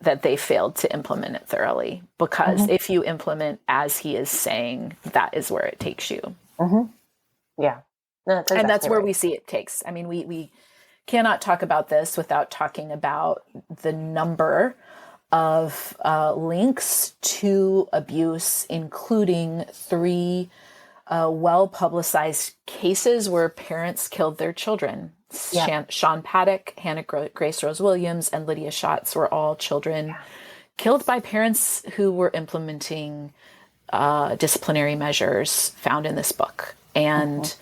that they failed to implement it thoroughly. Because if you implement as he is saying, that is where it takes you. Yeah. No, that's exactly and that's where right. we see it takes. I mean, we cannot talk about this without talking about the number of links to abuse, including 3 well-publicized cases where parents killed their children. Yeah. Sean Paddock, Hannah Grace Rose Williams, and Lydia Schatz were all children killed by parents who were implementing disciplinary measures found in this book. And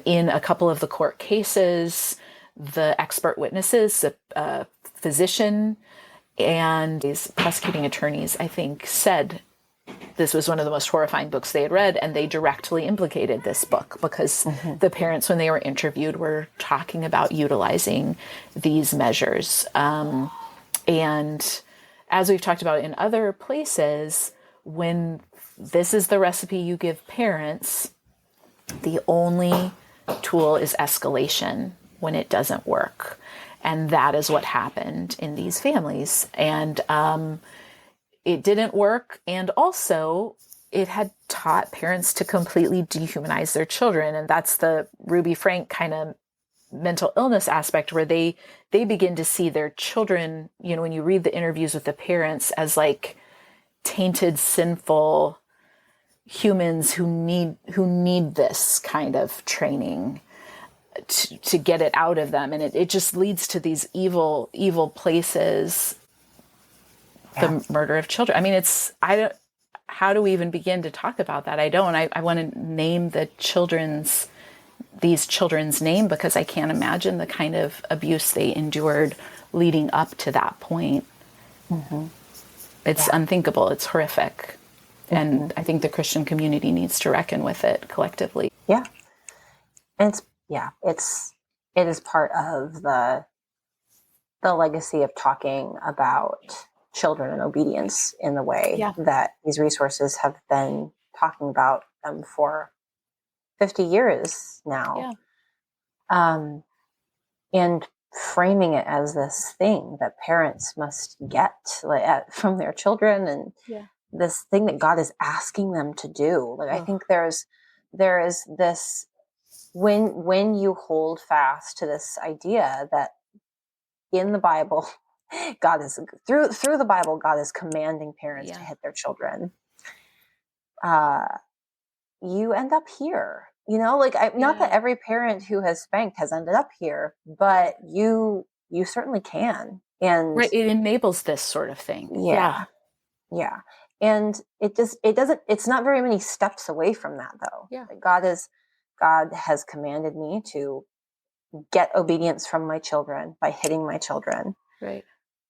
in a couple of the court cases, the expert witnesses, the physician and these prosecuting attorneys, I think, said this was one of the most horrifying books they had read, and they directly implicated this book because the parents, when they were interviewed, were talking about utilizing these measures. And as we've talked about in other places, when this is the recipe you give parents, the only tool is escalation when it doesn't work. And that is what happened in these families. And it didn't work. And also, it had taught parents to completely dehumanize their children. And that's the Ruby Frank kind of mental illness aspect where they begin to see their children, you know, when you read the interviews with the parents, as like tainted, sinful humans who need this kind of training to get it out of them. And it just leads to these evil places, the murder of children. I mean, how do we even begin to talk about that? I want to name these children's name because I can't imagine the kind of abuse they endured leading up to that point. It's unthinkable. It's horrific. And I think the Christian community needs to reckon with it collectively. Yeah. And it is part of the legacy of talking about children and obedience in the way that these resources have been talking about them for 50 years now. And framing it as this thing that parents must get from their children, and this thing that God is asking them to do. Like, I think there is this, when you hold fast to this idea that in the Bible, God is through the Bible, God is commanding parents to hit their children. You end up here, you know, like not that every parent who has spanked has ended up here, but you certainly can. And it enables this sort of thing. Yeah. And it's not very many steps away from that though. Like God has commanded me to get obedience from my children by hitting my children. Right.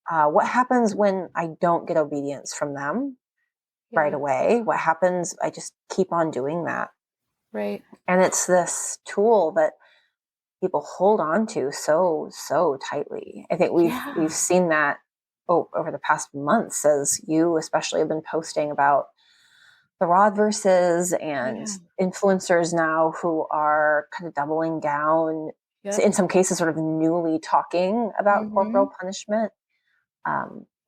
What happens when I don't get obedience from them right away? What happens? I just keep on doing that. Right. And it's this tool that people hold on to so tightly. I think we've seen that over the past months, as you especially have been posting about the Rod verses and influencers now who are kind of doubling down, in some cases sort of newly talking about corporal punishment,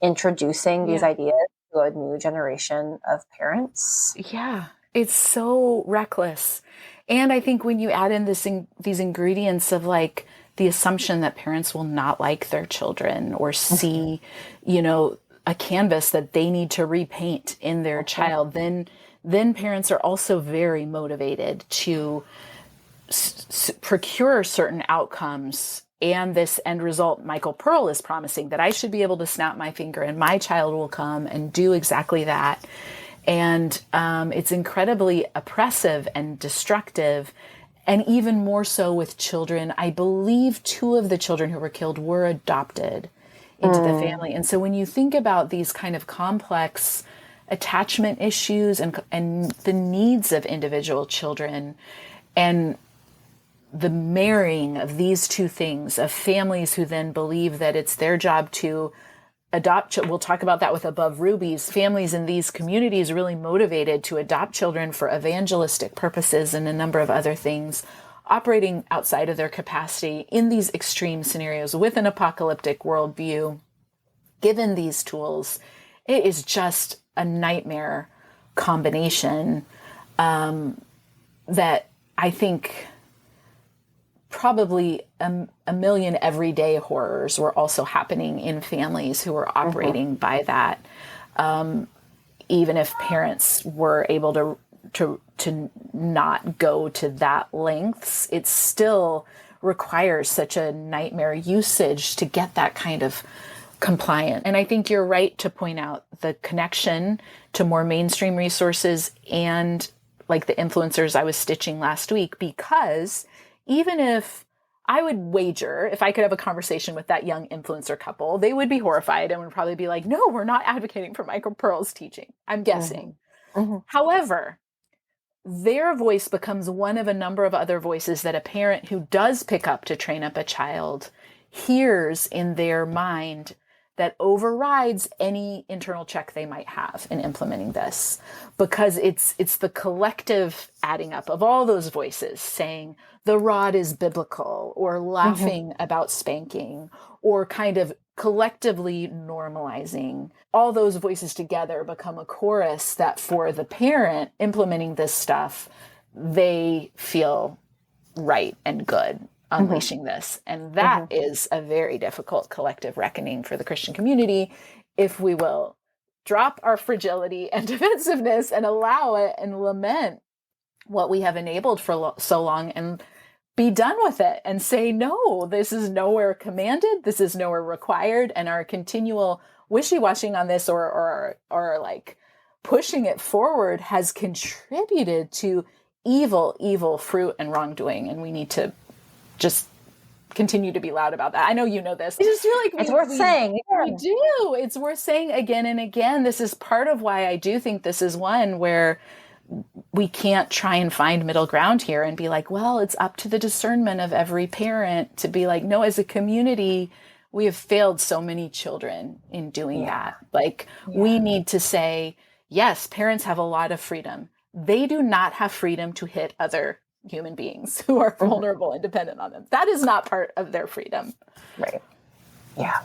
introducing these ideas to a new generation of parents. Yeah, it's so reckless. And I think when you add in these ingredients of like the assumption that parents will not like their children or see, a canvas that they need to repaint in their child, then parents are also very motivated to procure certain outcomes. And this end result, Michael Pearl is promising that I should be able to snap my finger and my child will come and do exactly that. And it's incredibly oppressive and destructive, and even more so with children. I believe 2 of the children who were killed were adopted into the family. And so when you think about these kind of complex attachment issues and the needs of individual children, and the marrying of these 2 things, of families who then believe that it's their job to adopt, we'll talk about that with Above Rubies, families in these communities really motivated to adopt children for evangelistic purposes and a number of other things, operating outside of their capacity in these extreme scenarios with an apocalyptic worldview. Given these tools, it is just a nightmare combination that I think probably a million everyday horrors were also happening in families who were operating by that. Even if parents were able to not go to that lengths, it still requires such a nightmare usage to get that kind of compliant. And I think you're right to point out the connection to more mainstream resources and like the influencers I was stitching last week, because even if I would wager, if I could have a conversation with that young influencer couple, they would be horrified and would probably be like, no, we're not advocating for Michael Pearl's teaching. I'm guessing. However, their voice becomes one of a number of other voices that a parent who does pick up to train up a child hears in their mind that overrides any internal check they might have in implementing this, because it's the collective adding up of all those voices saying the rod is biblical, or laughing about spanking, or kind of collectively normalizing. All those voices together become a chorus that for the parent implementing this stuff, they feel right and good unleashing this. And that is a very difficult collective reckoning for the Christian community, if we will drop our fragility and defensiveness and allow it and lament what we have enabled for so long and be done with it and say, no, this is nowhere commanded, this is nowhere required. And our continual wishy-washing on this or like pushing it forward has contributed to evil fruit and wrongdoing. And we need to just continue to be loud about that. I know you know this. I just feel like it's worth saying. We do. It's worth saying again and again. This is part of why I do think this is one where we can't try and find middle ground here and be like, well, it's up to the discernment of every parent to be like, no, as a community, we have failed so many children in doing that. Like, we need to say, yes, parents have a lot of freedom. They do not have freedom to hit other human beings who are vulnerable and dependent on them. That is not part of their freedom. Right. Yeah.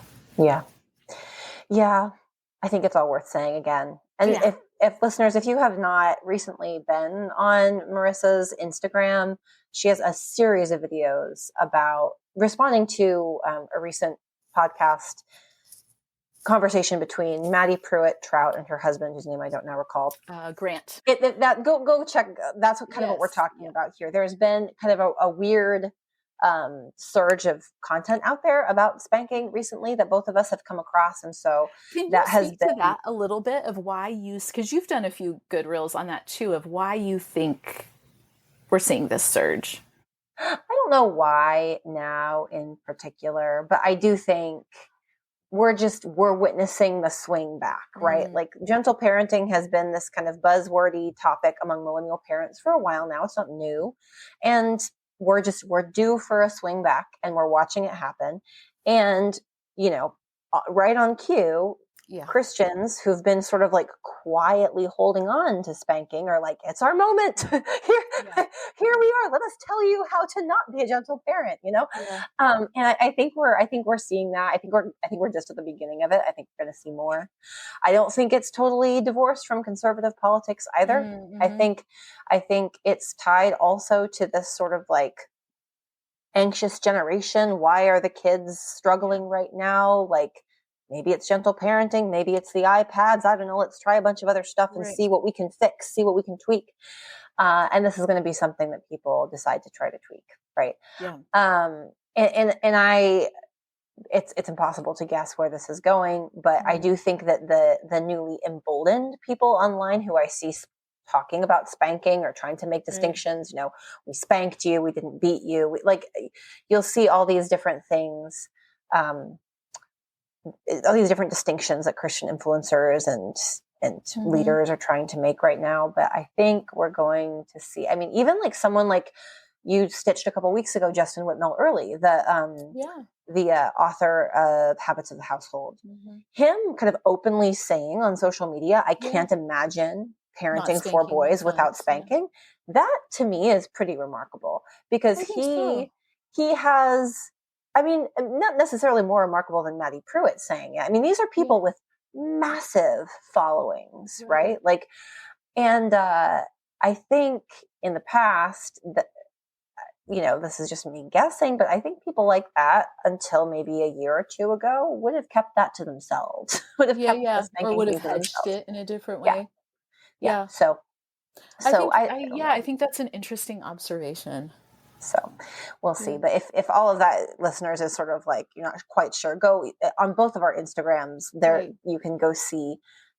I think it's all worth saying again. And if listeners, if you have not recently been on Marissa's Instagram, she has a series of videos about responding to a recent podcast conversation between Maddie Pruitt Trout and her husband, whose name I don't now recall. Grant. Go check. That's what we're talking about here. There's been kind of a weird surge of content out there about spanking recently that both of us have come across, and so can you speak to that a little bit of why because you've done a few good reels on that too, of why you think we're seeing this surge. I don't know why now in particular, but I do think we're witnessing the swing back, right? Like, gentle parenting has been this kind of buzzwordy topic among millennial parents for a while now. It's not new. And we're due for a swing back, and we're watching it happen. And, right on cue, Christians who've been sort of like quietly holding on to spanking are like, it's our moment. Here we are. Let us tell you how to not be a gentle parent, And I think we're seeing that. I think we're just at the beginning of it. I think we're going to see more. I don't think it's totally divorced from conservative politics either. Mm-hmm. I think it's tied also to this sort of like anxious generation. Why are the kids struggling right now? Like, maybe it's gentle parenting, maybe it's the iPads. I don't know. Let's try a bunch of other stuff and see what we can fix, see what we can tweak. And this is going to be something that people decide to try to tweak, right? Yeah. It's impossible to guess where this is going, but I do think that the newly emboldened people online who I see talking about spanking or trying to make distinctions, we spanked you, we didn't beat you. You'll see all these different things, all these different distinctions that Christian influencers and leaders are trying to make right now. But I think we're going to see, even like someone like you stitched a couple weeks ago, Justin Whitmell Early, the author of Habits of the Household, him kind of openly saying on social media, I can't imagine parenting 4 boys without spanking. That to me is pretty remarkable, because he has, not necessarily more remarkable than Maddie Pruitt saying it. These are people with massive followings, right? Like, and I think in the past that, this is just me guessing, but I think people like that until maybe a year or 2 ago would have kept that to themselves. Would have kept the spanking or would have to hedged themselves. it in a different way. Yeah. So I think that's an interesting observation. So we'll see. But if all of that, listeners, is sort of like you're not quite sure, go on both of our Instagrams. There you can go see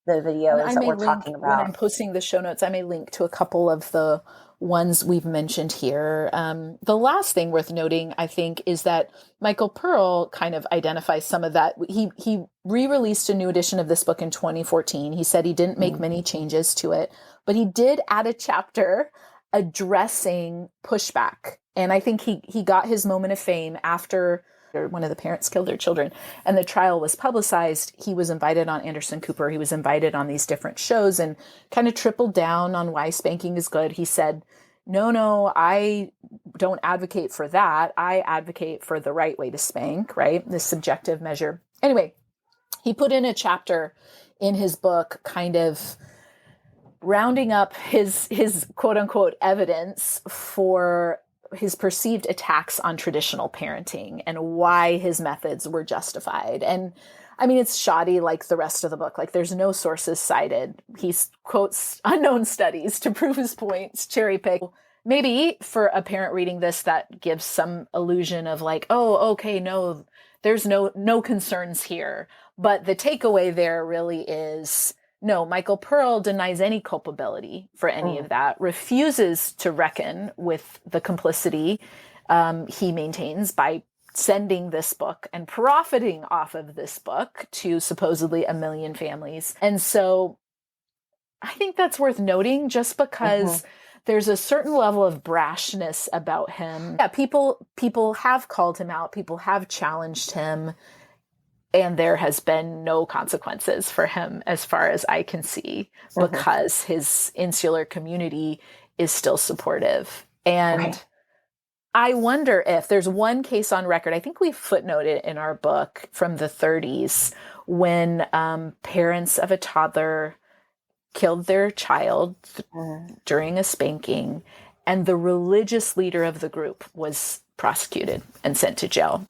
the videos that we're talking about. When I'm posting the show notes, I may link to a couple of the ones we've mentioned here. The last thing worth noting, I think, is that Michael Pearl kind of identifies some of that. He re-released a new edition of this book in 2014. He said he didn't make many changes to it, but he did add a chapter addressing pushback. And I think he got his moment of fame after one of the parents killed their children and the trial was publicized. He was invited on Anderson Cooper. He was invited on these different shows and kind of tripled down on why spanking is good. He said, no, I don't advocate for that. I advocate for the right way to spank, right? This subjective measure. Anyway, he put in a chapter in his book kind of rounding up his quote unquote evidence for his perceived attacks on traditional parenting and why his methods were justified. And it's shoddy like the rest of the book. Like, there's no sources cited. He quotes unknown studies to prove his points, cherry pick. Maybe for a parent reading this, that gives some illusion of like, oh, okay, no, there's no concerns here. But the takeaway there really is, no, Michael Pearl denies any culpability for any of that, refuses to reckon with the complicity he maintains by sending this book and profiting off of this book to supposedly 1 million families. And so I think that's worth noting, just because there's a certain level of brashness about him. Yeah, people have called him out. People have challenged him. And there has been no consequences for him, as far as I can see, because his insular community is still supportive. And I wonder if there's one case on record, I think we footnoted in our book from the 30s, when parents of a toddler killed their child during a spanking, and the religious leader of the group was prosecuted and sent to jail.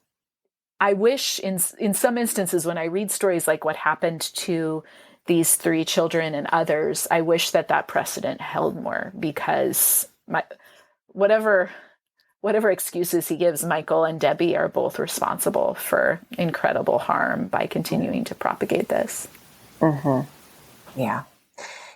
I wish in some instances, when I read stories like what happened to these 3 children and others, I wish that precedent held more, because whatever excuses he gives, Michael and Debi are both responsible for incredible harm by continuing to propagate this. Yeah.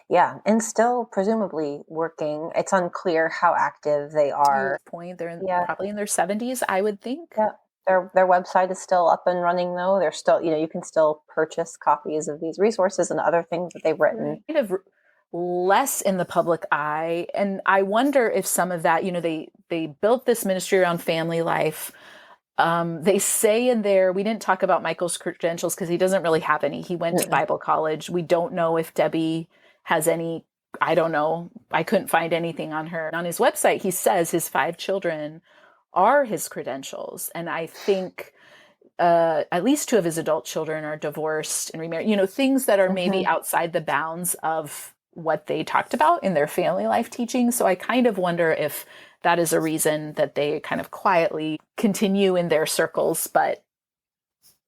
And still presumably working. It's unclear how active they are. At this point, they're probably in their 70s, I would think. Yeah. Their website is still up and running, though. They're still, you can still purchase copies of these resources and other things that they've written. Kind of less in the public eye. And I wonder if some of that, they built this ministry around family life. They say in there, we didn't talk about Michael's credentials because he doesn't really have any. He went to Bible college. We don't know if Debi has any. I don't know. I couldn't find anything on her. On his website, he says his 5 children are his credentials. And I think at least 2 of his adult children are divorced and remarried, things that are maybe outside the bounds of what they talked about in their family life teaching. So I kind of wonder if that is a reason that they kind of quietly continue in their circles, but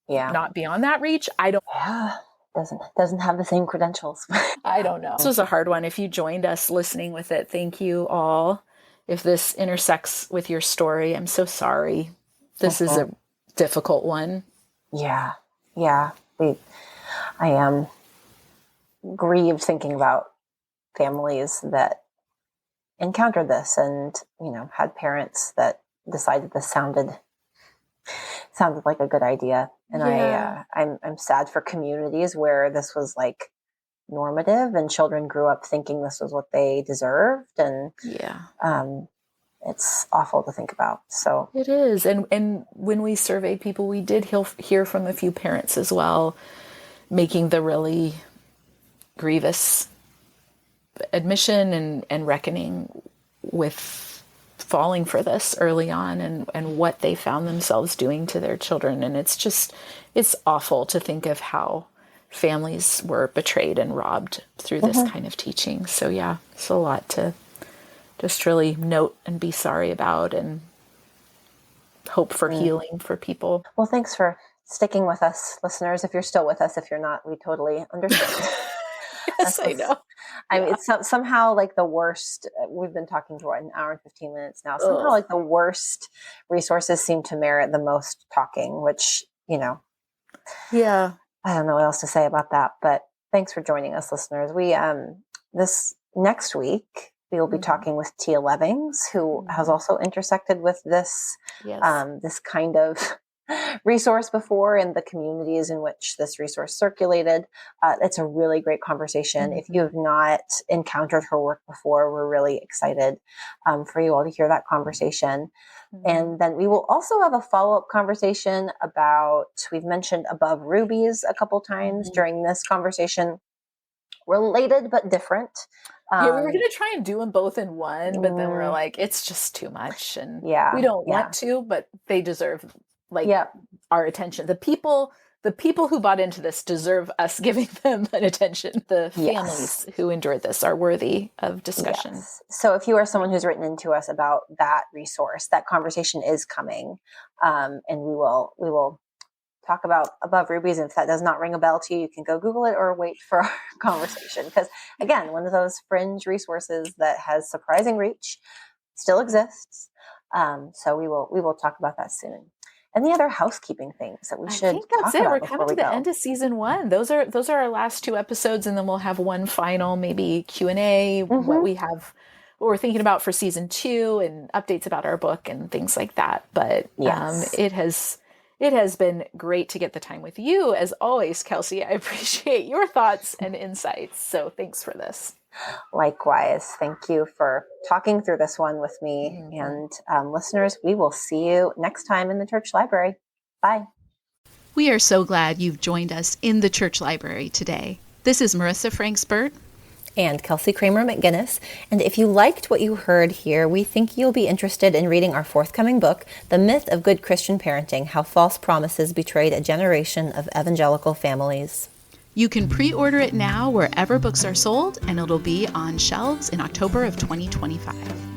not beyond that reach. I don't. Yeah. Doesn't have the same credentials. I don't know. This was a hard one. If you joined us listening with it, thank you all. If this intersects with your story, I'm so sorry. This is a difficult one. Yeah. I am grieved thinking about families that encountered this and, had parents that decided this sounded like a good idea. And I'm sad for communities where this was like normative and children grew up thinking this was what they deserved. And it's awful to think about. So it is. And when we surveyed people, we did hear from a few parents as well, making the really grievous admission and reckoning with falling for this early on and what they found themselves doing to their children. And it's awful to think of how families were betrayed and robbed through this kind of teaching. So yeah, it's a lot to just really note and be sorry about and hope for healing for people. Well, thanks for sticking with us, listeners. If you're still with us, if you're not, we totally understand. Yes, I know. I mean, it's somehow like the worst. We've been talking for an hour and 15 minutes now. Somehow like the worst resources seem to merit the most talking, which, yeah, I don't know what else to say about that, but thanks for joining us, listeners. We, this next week, we will be talking with Tia Levings, who has also intersected with this, this kind of resource before in the communities in which this resource circulated. It's a really great conversation. If you have not encountered her work before, we're really excited for you all to hear that conversation. And then we will also have a follow-up conversation about, we've mentioned above rubies a couple times during this conversation, related but different. We were going to try and do them both in one, but then we're like, it's just too much. And we don't want to, but they deserve our attention. The people who bought into this deserve us giving them an attention. The families who endured this are worthy of discussion. Yes. So if you are someone who's written into us about that resource, that conversation is coming. And we will talk about above rubies. And if that does not ring a bell to you, you can go Google it or wait for our conversation. Because again, one of those fringe resources that has surprising reach still exists. So we will talk about that soon. Any other housekeeping things that we should? I think that's it. We're coming to the end of season 1. Those are our last 2 episodes, and then we'll have one final maybe Q&A. What we're thinking about for season 2, and updates about our book and things like that. But it has been great to get the time with you as always, Kelsey. I appreciate your thoughts and insights. So thanks for this. Likewise. Thank you for talking through this one with me. And listeners, we will see you next time in the church library. Bye. We are so glad you've joined us in the church library today. This is Marissa Franksbert and Kelsey Kramer McGinnis. And if you liked what you heard here, we think you'll be interested in reading our forthcoming book, The Myth of Good Christian Parenting: How False Promises Betrayed a Generation of Evangelical Families. You can pre-order it now wherever books are sold, and it'll be on shelves in October of 2025.